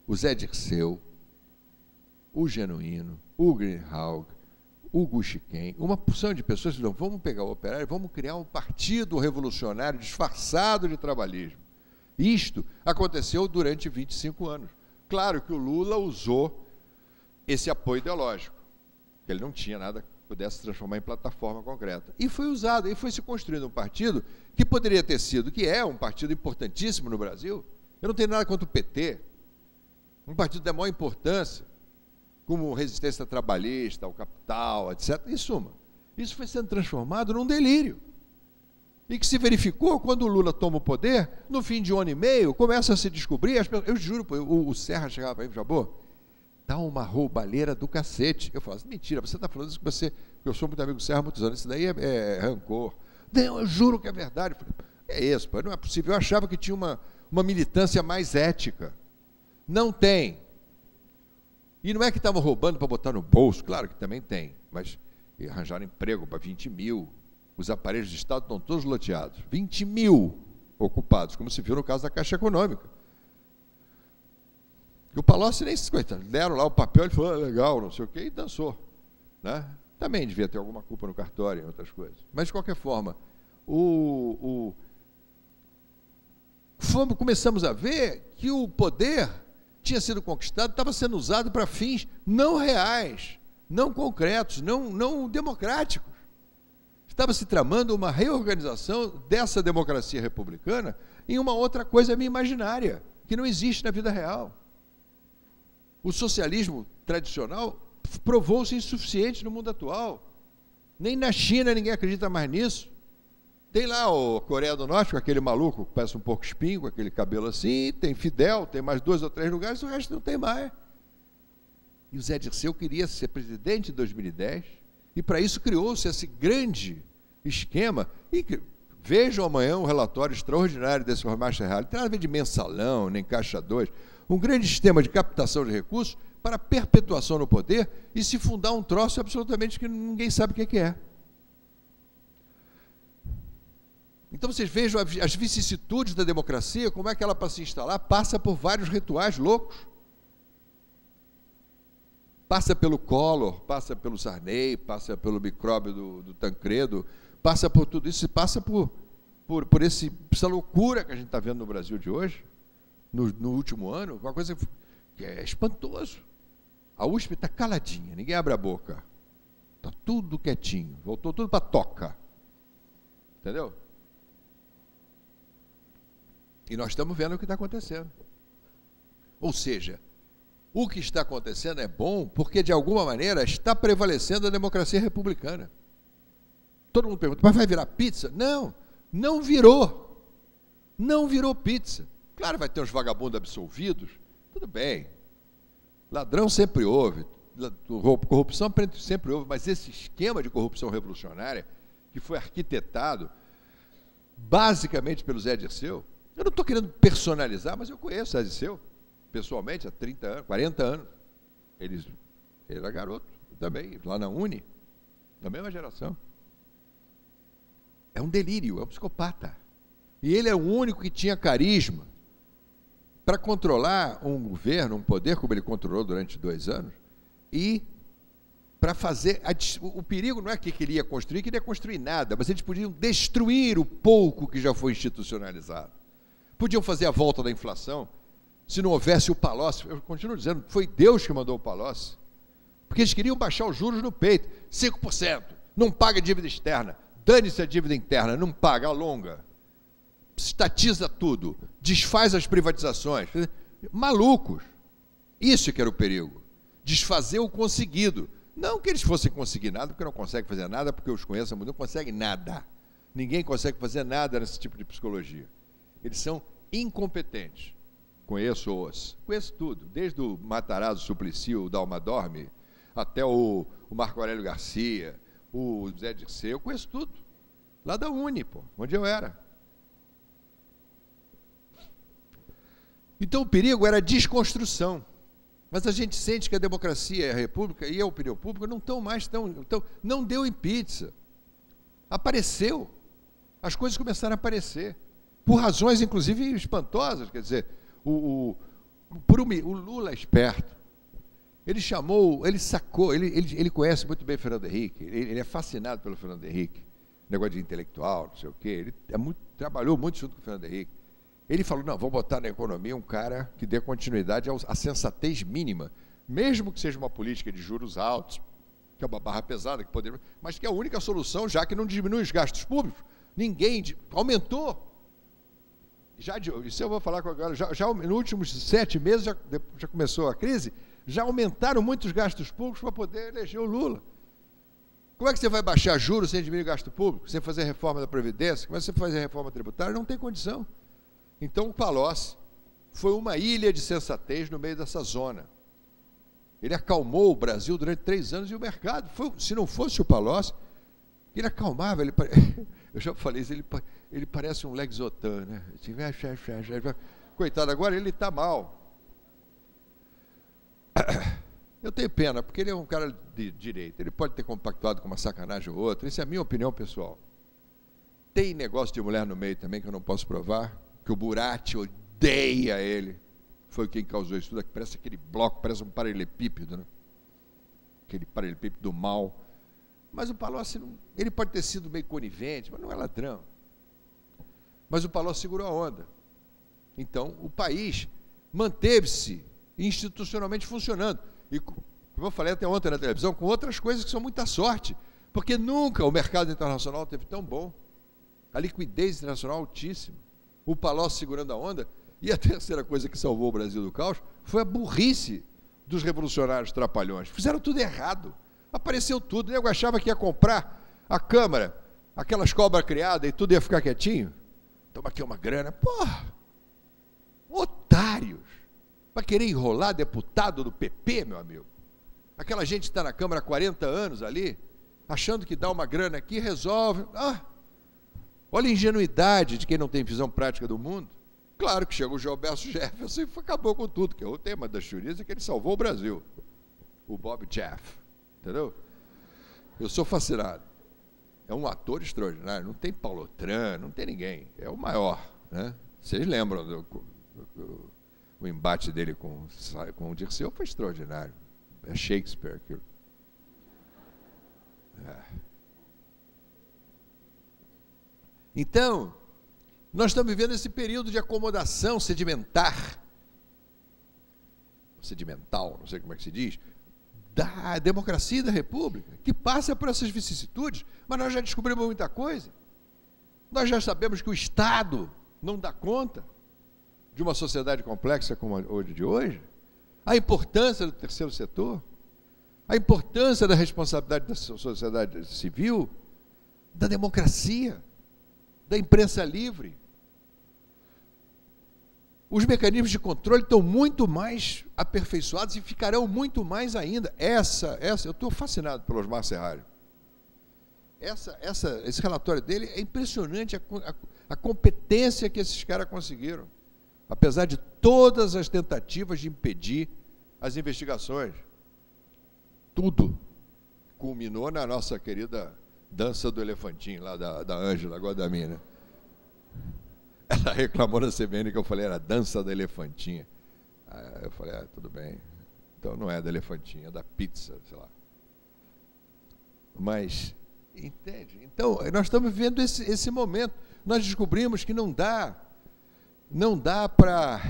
O Zé Dirceu, o Genuíno, o Greenhalgh, o Gushiken, uma porção de pessoas que disseram, vamos pegar o operário, vamos criar um partido revolucionário disfarçado de trabalhismo. Isto aconteceu durante 25 anos. Claro que o Lula usou esse apoio ideológico, que ele não tinha nada que pudesse transformar em plataforma concreta. E foi usado, e foi se construindo um partido que poderia ter sido, que é um partido importantíssimo no Brasil. Eu não tenho nada contra o PT, um partido de maior importância, como resistência trabalhista, ao capital, etc. Em suma, isso foi sendo transformado num delírio. E que se verificou quando o Lula toma o poder, no fim de um ano e meio, começa a se descobrir, eu juro, o Serra chegava para mim e falava, dá uma roubalheira do cacete. Eu falo assim, mentira, você está falando isso que eu sou muito amigo do Serra há muitos anos, isso daí é rancor. Não, eu juro que é verdade. Eu falei, é isso, não é possível. Eu achava que tinha uma militância mais ética. Não tem. E não é que estavam roubando para botar no bolso, claro que também tem, mas arranjaram emprego para 20 mil. Os aparelhos de Estado estão todos loteados. 20 mil ocupados, como se viu no caso da Caixa Econômica. E o Palocci nem se coitado, deram lá o papel, ele falou, legal, não sei o quê, e dançou. Né? Também devia ter alguma culpa no cartório e outras coisas. Mas, de qualquer forma, começamos a ver que o poder tinha sido conquistado, estava sendo usado para fins não reais, não concretos, não democráticos. Estava se tramando uma reorganização dessa democracia republicana em uma outra coisa imaginária, que não existe na vida real. O socialismo tradicional provou-se insuficiente no mundo atual. Nem na China ninguém acredita mais nisso. Tem lá a Coreia do Norte, com aquele maluco que parece um porco espinho, com aquele cabelo assim, tem Fidel, tem mais 2 ou 3 lugares, o resto não tem mais. E o Zé Dirceu queria ser presidente em 2010, e para isso criou-se esse grande esquema. E vejam amanhã um relatório extraordinário desse Osmar Serralho, não tem nada a ver de mensalão, nem caixa 2, um grande sistema de captação de recursos para perpetuação no poder e se fundar um troço absolutamente que ninguém sabe o que é. Então vocês vejam as vicissitudes da democracia, como é que ela, para se instalar, passa por vários rituais loucos. Passa pelo Collor, passa pelo Sarney, passa pelo micróbio do Tancredo, passa por tudo isso, passa por essa loucura que a gente está vendo no Brasil de hoje, no último ano, uma coisa que é espantoso. A USP está caladinha, ninguém abre a boca. Está tudo quietinho, voltou tudo para a toca. Entendeu? E nós estamos vendo o que está acontecendo. Ou seja, o que está acontecendo é bom porque, de alguma maneira, está prevalecendo a democracia republicana. Todo mundo pergunta, mas vai virar pizza? Não, não virou. Não virou pizza. Claro, vai ter uns vagabundos absolvidos, tudo bem. Ladrão sempre houve, corrupção sempre houve, mas esse esquema de corrupção revolucionária, que foi arquitetado basicamente pelo Zé Dirceu, eu não estou querendo personalizar, mas eu conheço o Zé Dirceu, pessoalmente, há 30 anos, 40 anos. Ele era garoto também, lá na Uni, da mesma geração. É um delírio, é um psicopata. E ele é o único que tinha carisma para controlar um governo, um poder, como ele controlou durante 2 anos, e para fazer... O perigo não é que ele ia construir, que ele ia construir nada, mas eles podiam destruir o pouco que já foi institucionalizado. Podiam fazer a volta da inflação, se não houvesse o Palocci. Eu continuo dizendo, foi Deus que mandou o Palocci, porque eles queriam baixar os juros no peito, 5%, não paga dívida externa, dane-se a dívida interna, não paga, alonga, estatiza tudo, desfaz as privatizações. Malucos. Isso que era o perigo. Desfazer o conseguido. Não que eles fossem conseguir nada, porque não conseguem fazer nada, porque eu os conheço muito, não conseguem nada. Ninguém consegue fazer nada nesse tipo de psicologia. Eles são incompetentes. Conheço tudo, desde o Matarazzo Suplicy, o Dalma Dorme, até o Marco Aurélio Garcia, o Zé Dirceu, eu conheço tudo. Lá da Uni, pô, onde eu era. Então o perigo era a desconstrução. Mas a gente sente que a democracia e a república e a opinião pública não estão mais não deu em pizza. Apareceu. As coisas começaram a aparecer. Por razões, inclusive, espantosas. Quer dizer, o Lula é esperto. Ele sacou, ele conhece muito bem Fernando Henrique, ele é fascinado pelo Fernando Henrique, negócio de intelectual, não sei o quê, ele trabalhou muito junto com o Fernando Henrique. Ele falou, não, vou botar na economia um cara que dê continuidade à sensatez mínima, mesmo que seja uma política de juros altos, que é uma barra pesada, mas que é a única solução, já que não diminui os gastos públicos. Aumentou. Isso eu vou falar agora, nos últimos 7 meses, já começou a crise, já aumentaram muito os gastos públicos para poder eleger o Lula. Como é que você vai baixar juros sem diminuir o gasto público? Sem fazer reforma da Previdência? Como é que você vai fazer reforma tributária? Não tem condição. Então o Palocci foi uma ilha de sensatez no meio dessa zona. Ele acalmou o Brasil durante 3 anos e o mercado. Se não fosse o Palocci, ele acalmava. Eu já falei isso, ele parece um Lex Otan, né? Coitado, agora ele está mal. Eu tenho pena, porque ele é um cara de direita. Ele pode ter compactuado com uma sacanagem ou outra. Essa é a minha opinião pessoal. Tem negócio de mulher no meio também que eu não posso provar, que o Buratti odeia ele. Foi quem causou isso tudo aqui. Parece aquele bloco, parece um paralelepípedo, né? Aquele paralelepípedo do mal. Mas o Palocci, ele pode ter sido meio conivente, mas não é ladrão. Mas o Palocci segurou a onda. Então, o país manteve-se institucionalmente funcionando. E, como eu falei até ontem na televisão, com outras coisas que são muita sorte, porque nunca o mercado internacional teve tão bom. A liquidez internacional altíssima. O Palocci segurando a onda. E a terceira coisa que salvou o Brasil do caos foi a burrice dos revolucionários trapalhões. Fizeram tudo errado. Apareceu tudo. Eu achava que ia comprar a Câmara, aquelas cobras criadas e tudo ia ficar quietinho. Toma aqui uma grana. Porra! Otários! Vai querer enrolar deputado do PP, meu amigo? Aquela gente que está na Câmara há 40 anos ali, achando que dá uma grana aqui, resolve. Olha a ingenuidade de quem não tem visão prática do mundo. Claro que chegou o Gilberto Jefferson e acabou com tudo, que é o tema da Churiza, é que ele salvou o Brasil. O Bob Jeff, entendeu? Eu sou fascinado. É um ator extraordinário, não tem Paulo Tran, não tem ninguém, é o maior, né? Vocês lembram o embate dele com o Dirceu? Foi extraordinário. É Shakespeare aquilo. Então, nós estamos vivendo esse período de acomodação sedimental, não sei como é que se diz, da democracia e da república, que passa por essas vicissitudes, mas nós já descobrimos muita coisa. Nós já sabemos que o Estado não dá conta de uma sociedade complexa como a de hoje, a importância do terceiro setor, a importância da responsabilidade da sociedade civil, da democracia, da imprensa livre. Os mecanismos de controle estão muito mais aperfeiçoados e ficarão muito mais ainda. Eu estou fascinado pelo Osmar Serralho. Esse relatório dele é impressionante, a competência que esses caras conseguiram, apesar de todas as tentativas de impedir as investigações. Tudo culminou na nossa querida dança do elefantinho, lá da Ângela Guadamina. ela reclamou na CBN que eu falei, era dança da elefantinha. Aí eu falei, tudo bem. Então não é da elefantinha, é da pizza, sei lá. Mas, entende? Então, nós estamos vivendo esse momento. Nós descobrimos que não dá para...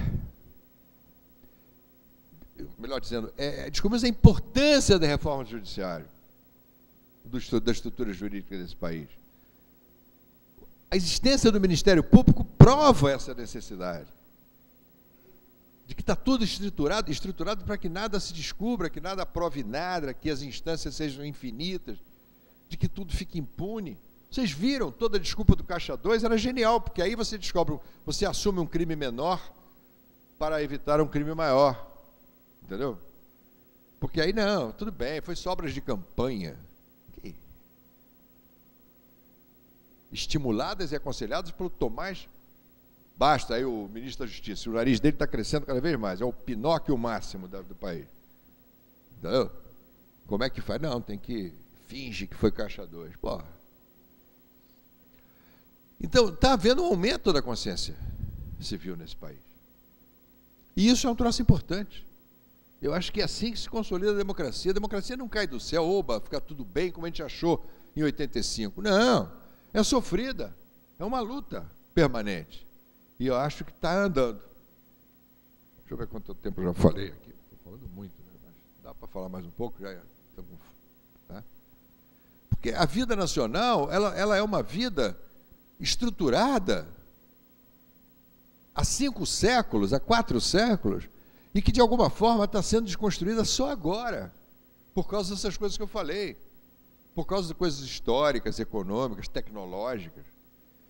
Melhor dizendo, descobrimos a importância da reforma do judiciário, da estrutura jurídica desse país. A existência do Ministério Público prova essa necessidade. De que está tudo estruturado para que nada se descubra, que nada prove nada, que as instâncias sejam infinitas, de que tudo fique impune. Vocês viram, toda a desculpa do Caixa 2 era genial, porque aí você descobre, você assume um crime menor para evitar um crime maior. Entendeu? Porque aí não, tudo bem, foi sobras de campanha. Estimuladas e aconselhadas pelo Tomás Basta, aí o ministro da Justiça, o nariz dele está crescendo cada vez mais, é o Pinóquio máximo do país. Entendeu? Como é que faz? Não, tem que finge que foi Caixa 2. Porra. Então, está havendo um aumento da consciência civil nesse país. E isso é um troço importante. Eu acho que é assim que se consolida a democracia. A democracia não cai do céu, oba, fica tudo bem como a gente achou em 85. Não, é sofrida, é uma luta permanente. E eu acho que está andando. Deixa eu ver quanto tempo eu já falei aqui. Estou falando muito, né? Mas dá para falar mais um pouco? Já estamos, tá? Porque a vida nacional, ela é uma vida estruturada há 5 séculos, há 4 séculos, e que de alguma forma está sendo desconstruída só agora, por causa dessas coisas que eu falei, por causa de coisas históricas, econômicas, tecnológicas.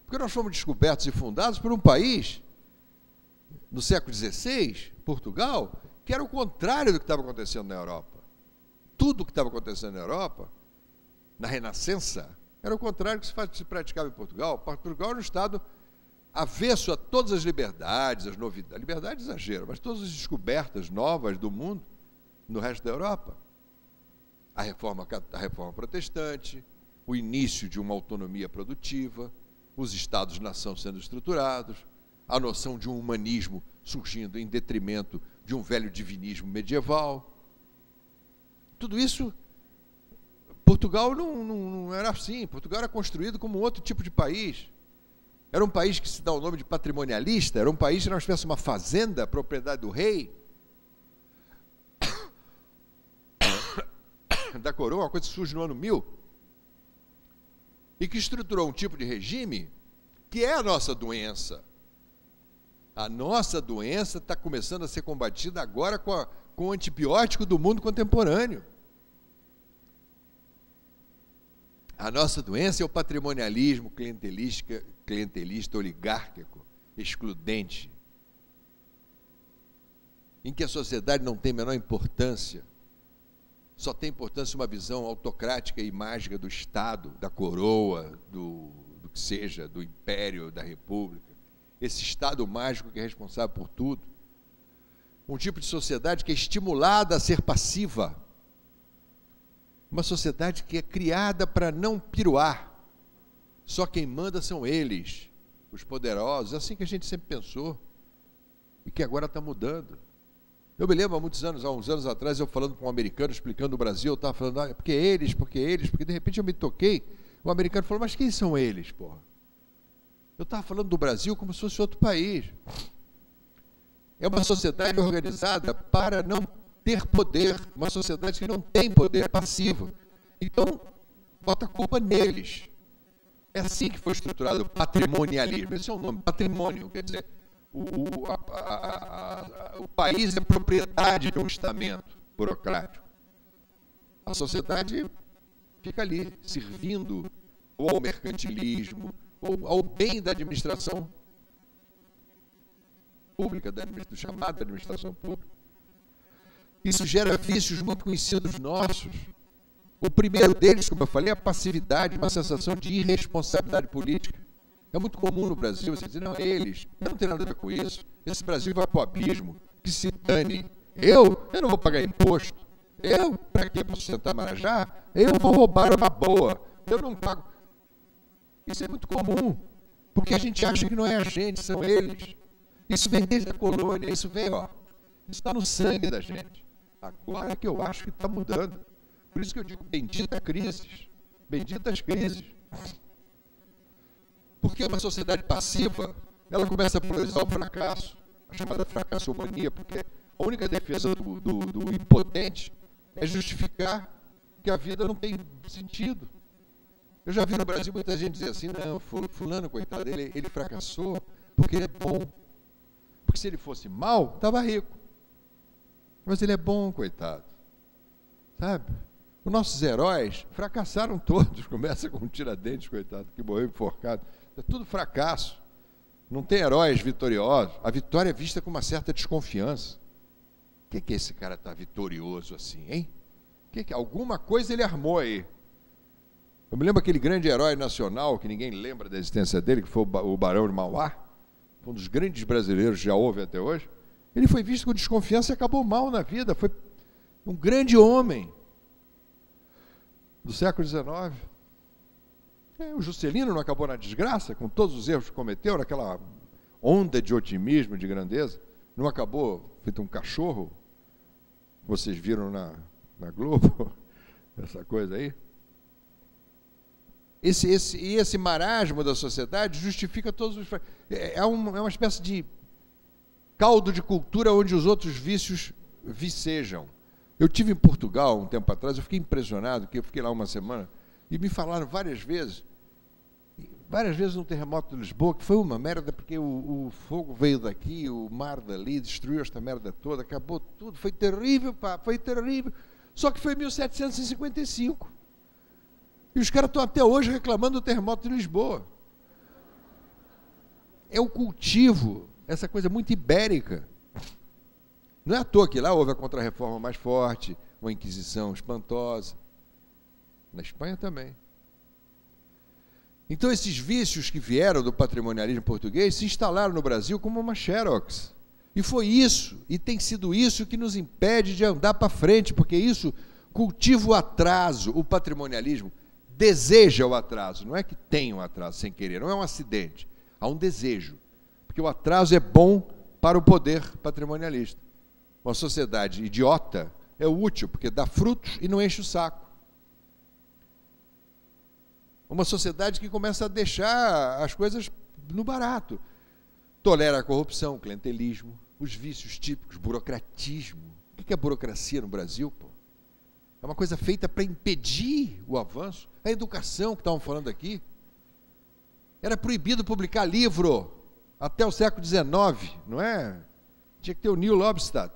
Porque nós fomos descobertos e fundados por um país, no século XVI, Portugal, que era o contrário do que estava acontecendo na Europa. Tudo o que estava acontecendo na Europa, na Renascença, era o contrário do que se praticava em Portugal. Portugal era um Estado avesso a todas as liberdades, as novidades. Liberdade é exagero, mas todas as descobertas novas do mundo no resto da Europa. A reforma protestante, o início de uma autonomia produtiva, os Estados-nação sendo estruturados, a noção de um humanismo surgindo em detrimento de um velho divinismo medieval. Tudo isso, Portugal não era assim. Portugal era construído como outro tipo de país. Era um país que se dá o nome de patrimonialista, era um país que nós tivesse uma fazenda, propriedade do rei, da coroa, uma coisa que surge no ano 1000, e que estruturou um tipo de regime que é a nossa doença. A nossa doença está começando a ser combatida agora com o antibiótico do mundo contemporâneo. A nossa doença é o patrimonialismo clientelista, oligárquico, excludente, em que a sociedade não tem a menor importância. Só tem importância uma visão autocrática e mágica do Estado, da coroa, do que seja, do império, da república. Esse Estado mágico que é responsável por tudo. Um tipo de sociedade que é estimulada a ser passiva. Uma sociedade que é criada para não piruar. Só quem manda são eles, os poderosos. É assim que a gente sempre pensou. E que agora está mudando. Eu me lembro há uns anos atrás, eu falando com um americano, explicando o Brasil, eu estava falando, porque de repente eu me toquei, o americano falou, mas quem são eles, porra? Eu estava falando do Brasil como se fosse outro país. É uma sociedade organizada para não ter poder, uma sociedade que não tem poder, é passivo. Então, bota a culpa neles. É assim que foi estruturado o patrimonialismo. Esse é o nome, patrimônio, quer dizer, o país é propriedade de um estamento burocrático. A sociedade fica ali, servindo ou ao mercantilismo, ou ao bem da administração pública, do chamado administração pública. Isso gera vícios muito conhecidos nossos. O primeiro deles, como eu falei, é a passividade, uma sensação de irresponsabilidade política. É muito comum no Brasil você dizer, não, eles, eu não tenho nada a ver com isso, esse Brasil vai para o abismo, que se dane. Eu não vou pagar imposto. Para quê? Para sustentar Marajá? Eu vou roubar uma boa. Eu não pago. Isso é muito comum. Porque a gente acha que não é a gente, são eles. Isso vem desde a colônia, isso vem, ó. Isso está no sangue da gente. Agora que eu acho que está mudando. Por isso que eu digo, bendita crises. Benditas crises. Porque uma sociedade passiva, ela começa a priorizar o fracasso. A chamada fracassomania, porque a única defesa do impotente é justificar que a vida não tem sentido. Eu já vi no Brasil muita gente dizer assim, não, fulano, coitado, ele fracassou porque ele é bom. Porque se ele fosse mal, estava rico. Mas ele é bom, coitado. Sabe? Os nossos heróis fracassaram todos. Começa com um Tiradentes, coitado, que morreu enforcado. É tudo fracasso. Não tem heróis vitoriosos. A vitória é vista com uma certa desconfiança. O que esse cara está vitorioso assim, hein? Alguma coisa ele armou aí. Eu me lembro aquele grande herói nacional, que ninguém lembra da existência dele, que foi o Barão de Mauá, um dos grandes brasileiros que já houve até hoje. Ele foi visto com desconfiança e acabou mal na vida. Foi um grande homem do século XIX. O Juscelino não acabou na desgraça, com todos os erros que cometeu, naquela onda de otimismo, de grandeza. Não acabou feito um cachorro. Vocês viram na Globo, essa coisa aí. Esse marasmo da sociedade justifica todos os... É uma espécie de caldo de cultura onde os outros vícios vicejam. Eu tive em Portugal um tempo atrás, eu fiquei impressionado, porque eu fiquei lá uma semana, e me falaram várias vezes no terremoto de Lisboa, que foi uma merda, porque o fogo veio daqui, o mar dali, destruiu esta merda toda, acabou tudo, foi terrível, pá, foi terrível. Só que foi em 1755. E os caras estão até hoje reclamando do terremoto de Lisboa. É o cultivo, essa coisa muito ibérica. Não é à toa que lá houve a Contra-Reforma mais forte, uma Inquisição espantosa. Na Espanha também. Então, esses vícios que vieram do patrimonialismo português se instalaram no Brasil como uma xerox. E foi isso, e tem sido isso que nos impede de andar para frente, porque isso cultiva o atraso, o patrimonialismo deseja o atraso, não é que tem um atraso sem querer, não é um acidente, há um desejo, porque o atraso é bom para o poder patrimonialista. Uma sociedade idiota é útil, porque dá frutos e não enche o saco. Uma sociedade que começa a deixar as coisas no barato, tolera a corrupção, o clientelismo, os vícios típicos, burocratismo. O que é burocracia no Brasil, pô? É uma coisa feita para impedir o avanço. A educação que estavam falando aqui. Era proibido publicar livro até o século XIX, não é? Tinha que ter o Neil Lobstadt.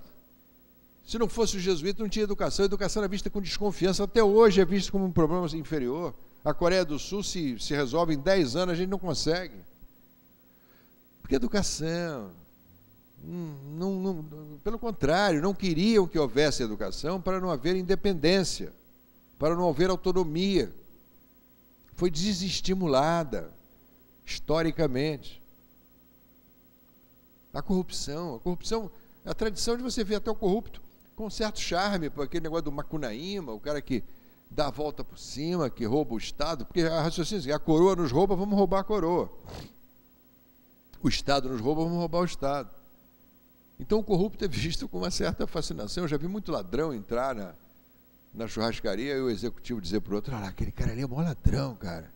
Se não fosse o jesuíta, não tinha educação. A educação era vista com desconfiança. Até hoje é vista como um problema inferior. A Coreia do Sul se resolve em 10 anos, a gente não consegue. Porque educação... pelo contrário, não queriam que houvesse educação para não haver independência, para não haver autonomia. Foi desestimulada, historicamente. A corrupção, a tradição de você ver até o corrupto com certo charme, por aquele negócio do Macunaíma, o cara que dá a volta por cima, que rouba o Estado, porque a raciocínio, a coroa nos rouba, vamos roubar a coroa. O Estado nos rouba, vamos roubar o Estado. Então o corrupto é visto com uma certa fascinação. Eu já vi muito ladrão entrar na churrascaria e o executivo dizer para o outro, olha, aquele cara ali é o maior ladrão, cara.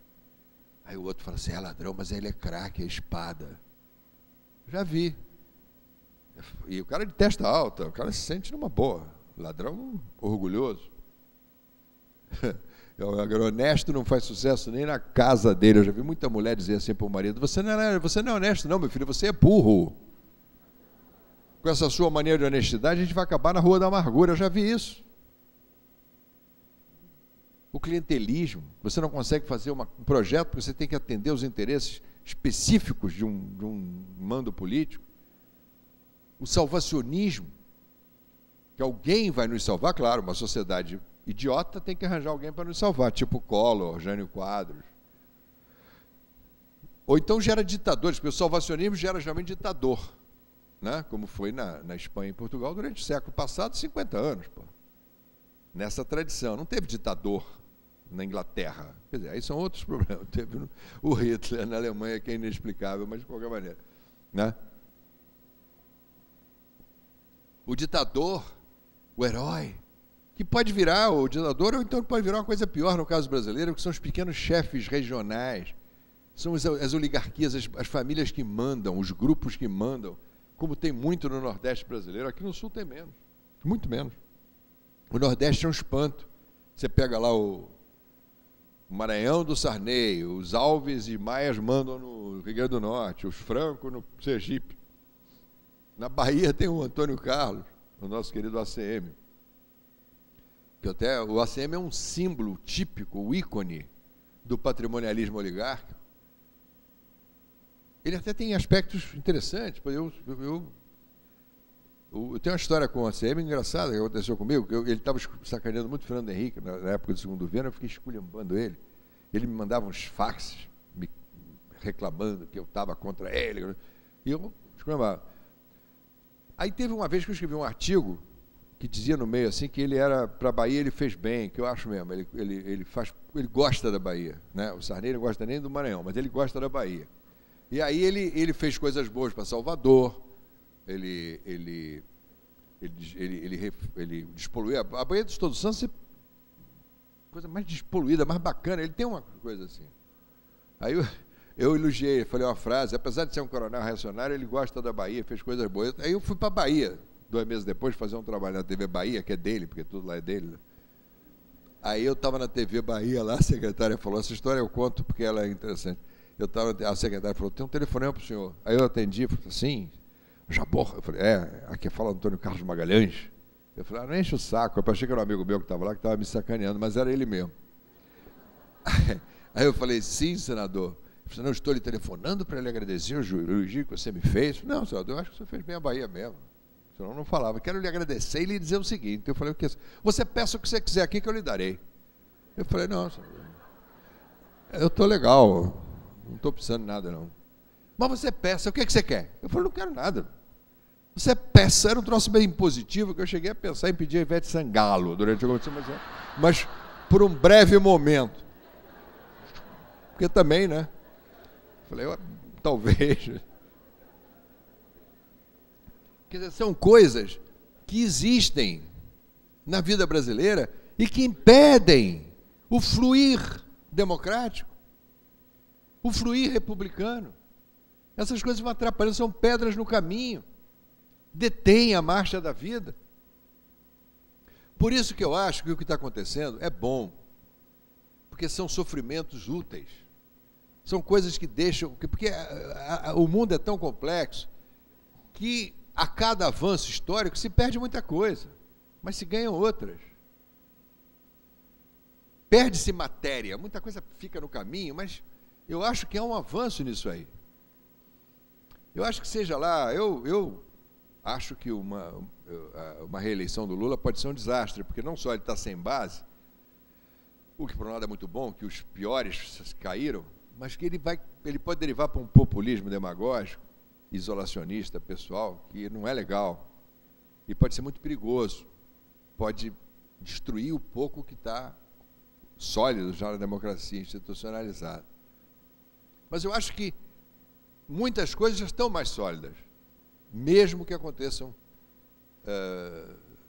Aí o outro fala assim, é ladrão, mas ele é craque, é espada. Já vi. E o cara de testa alta, o cara se sente numa boa. Ladrão orgulhoso. O honesto não faz sucesso nem na casa dele. Eu já vi muita mulher dizer assim para o marido, você não é honesto não, meu filho, você é burro. Com essa sua maneira de honestidade, a gente vai acabar na Rua da Amargura. Eu já vi isso. O clientelismo, você não consegue fazer um projeto porque você tem que atender os interesses específicos de um mando político. O salvacionismo, que alguém vai nos salvar, claro, uma sociedade idiota tem que arranjar alguém para nos salvar, tipo Collor, Jânio Quadros. Ou então gera ditadores, porque o salvacionismo gera geralmente ditador. Né? Como foi na Espanha e Portugal durante o século passado, 50 anos. Pô. Nessa tradição. Não teve ditador. na Inglaterra. Quer dizer, aí são outros problemas. Teve o Hitler na Alemanha, que é inexplicável, mas de qualquer maneira. Né? O ditador, o herói, que pode virar o ditador, ou então pode virar uma coisa pior no caso brasileiro, que são os pequenos chefes regionais, são as oligarquias, as famílias que mandam, os grupos que mandam, como tem muito no Nordeste brasileiro. Aqui no Sul tem menos, muito menos. O Nordeste é um espanto. Você pega lá o Maranhão do Sarney, os Alves e Maias mandam no Rio Grande do Norte, os Franco no Sergipe. Na Bahia tem o Antônio Carlos, o nosso querido ACM. Que até o ACM é um símbolo típico, o ícone do patrimonialismo oligárquico. Ele até tem aspectos interessantes. Eu tenho uma história com o ACM engraçada que aconteceu comigo. Ele estava sacaneando muito o Fernando Henrique na época do segundo governo, eu fiquei esculhambando ele. Ele me mandava uns faxes me reclamando que eu estava contra ele. E eu esculhambava. Aí teve uma vez que eu escrevi um artigo que dizia no meio assim que ele era para a Bahia, ele fez bem, que eu acho mesmo. Ele gosta da Bahia, né? O Sarney não gosta nem do Maranhão, mas ele gosta da Bahia. E aí ele fez coisas boas para Salvador. Ele despoluiu a Baía dos Todos Santos, coisa mais despoluída, mais bacana. Ele tem uma coisa assim. Aí eu elogiei, falei uma frase: apesar de ser um coronel reacionário, ele gosta da Bahia, fez coisas boas. Aí eu fui para a Bahia 2 meses depois fazer um trabalho na TV Bahia, que é dele, porque tudo lá é dele, né? Aí eu estava na TV Bahia lá, a secretária falou: essa história eu conto porque ela é interessante. A secretária falou: tem um telefonema para o senhor. Aí eu atendi, falei: sim, Jabor. Eu falei: aqui fala Antônio Carlos Magalhães. Eu falei: não enche o saco. Eu achei que era um amigo meu que estava lá, que estava me sacaneando, mas era ele mesmo. Aí eu falei: sim, senador. Eu falei: não, estou lhe telefonando para lhe agradecer o elogio que você me fez. Não, senador, eu acho que você fez bem a Bahia mesmo. Senão não falava. Quero lhe agradecer e lhe dizer o seguinte. Eu falei: o que? Você peça o que você quiser aqui que eu lhe darei. Eu falei: não, senador, eu estou legal, não estou precisando de nada, não. Mas você peça, o que você quer? Eu falei: não quero nada. Você peça, era um troço bem impositivo, que eu cheguei a pensar em pedir a Ivete Sangalo durante a conversa, mas por um breve momento. Porque também, né? Falei: talvez. Quer dizer, são coisas que existem na vida brasileira e que impedem o fluir democrático, o fluir republicano. Essas coisas vão atrapalhando, são pedras no caminho, detêm a marcha da vida. Por isso que eu acho que o que está acontecendo é bom, porque são sofrimentos úteis, são coisas que deixam... Porque o mundo é tão complexo que a cada avanço histórico se perde muita coisa, mas se ganham outras. Perde-se matéria, muita coisa fica no caminho, mas eu acho que há um avanço nisso aí. Eu acho que seja lá, eu acho que uma reeleição do Lula pode ser um desastre, porque não só ele está sem base, o que por um lado é muito bom, que os piores caíram, mas que ele pode derivar para um populismo demagógico, isolacionista, pessoal, que não é legal, e pode ser muito perigoso, pode destruir o pouco que está sólido já na democracia institucionalizada. Mas eu acho que muitas coisas já estão mais sólidas, mesmo que aconteçam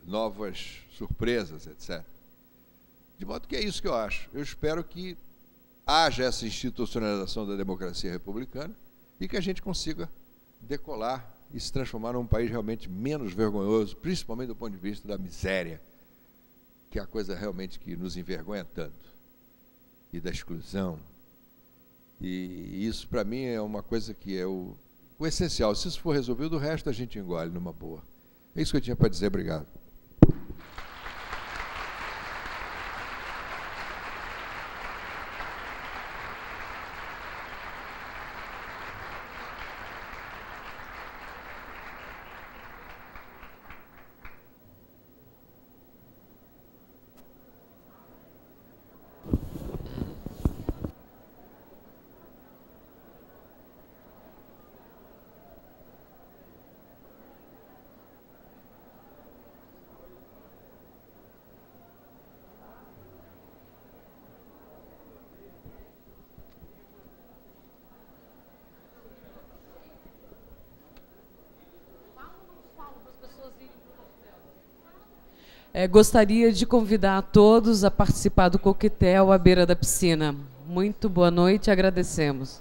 novas surpresas, etc. De modo que é isso que eu acho. Eu espero que haja essa institucionalização da democracia republicana e que a gente consiga decolar e se transformar num país realmente menos vergonhoso, principalmente do ponto de vista da miséria, que é a coisa realmente que nos envergonha tanto, e da exclusão. E isso, para mim, é uma coisa que é o essencial. Se isso for resolvido, o resto a gente engole numa boa. É isso que eu tinha para dizer. Obrigado. Gostaria de convidar a todos a participar do coquetel à beira da piscina. Muito boa noite, agradecemos.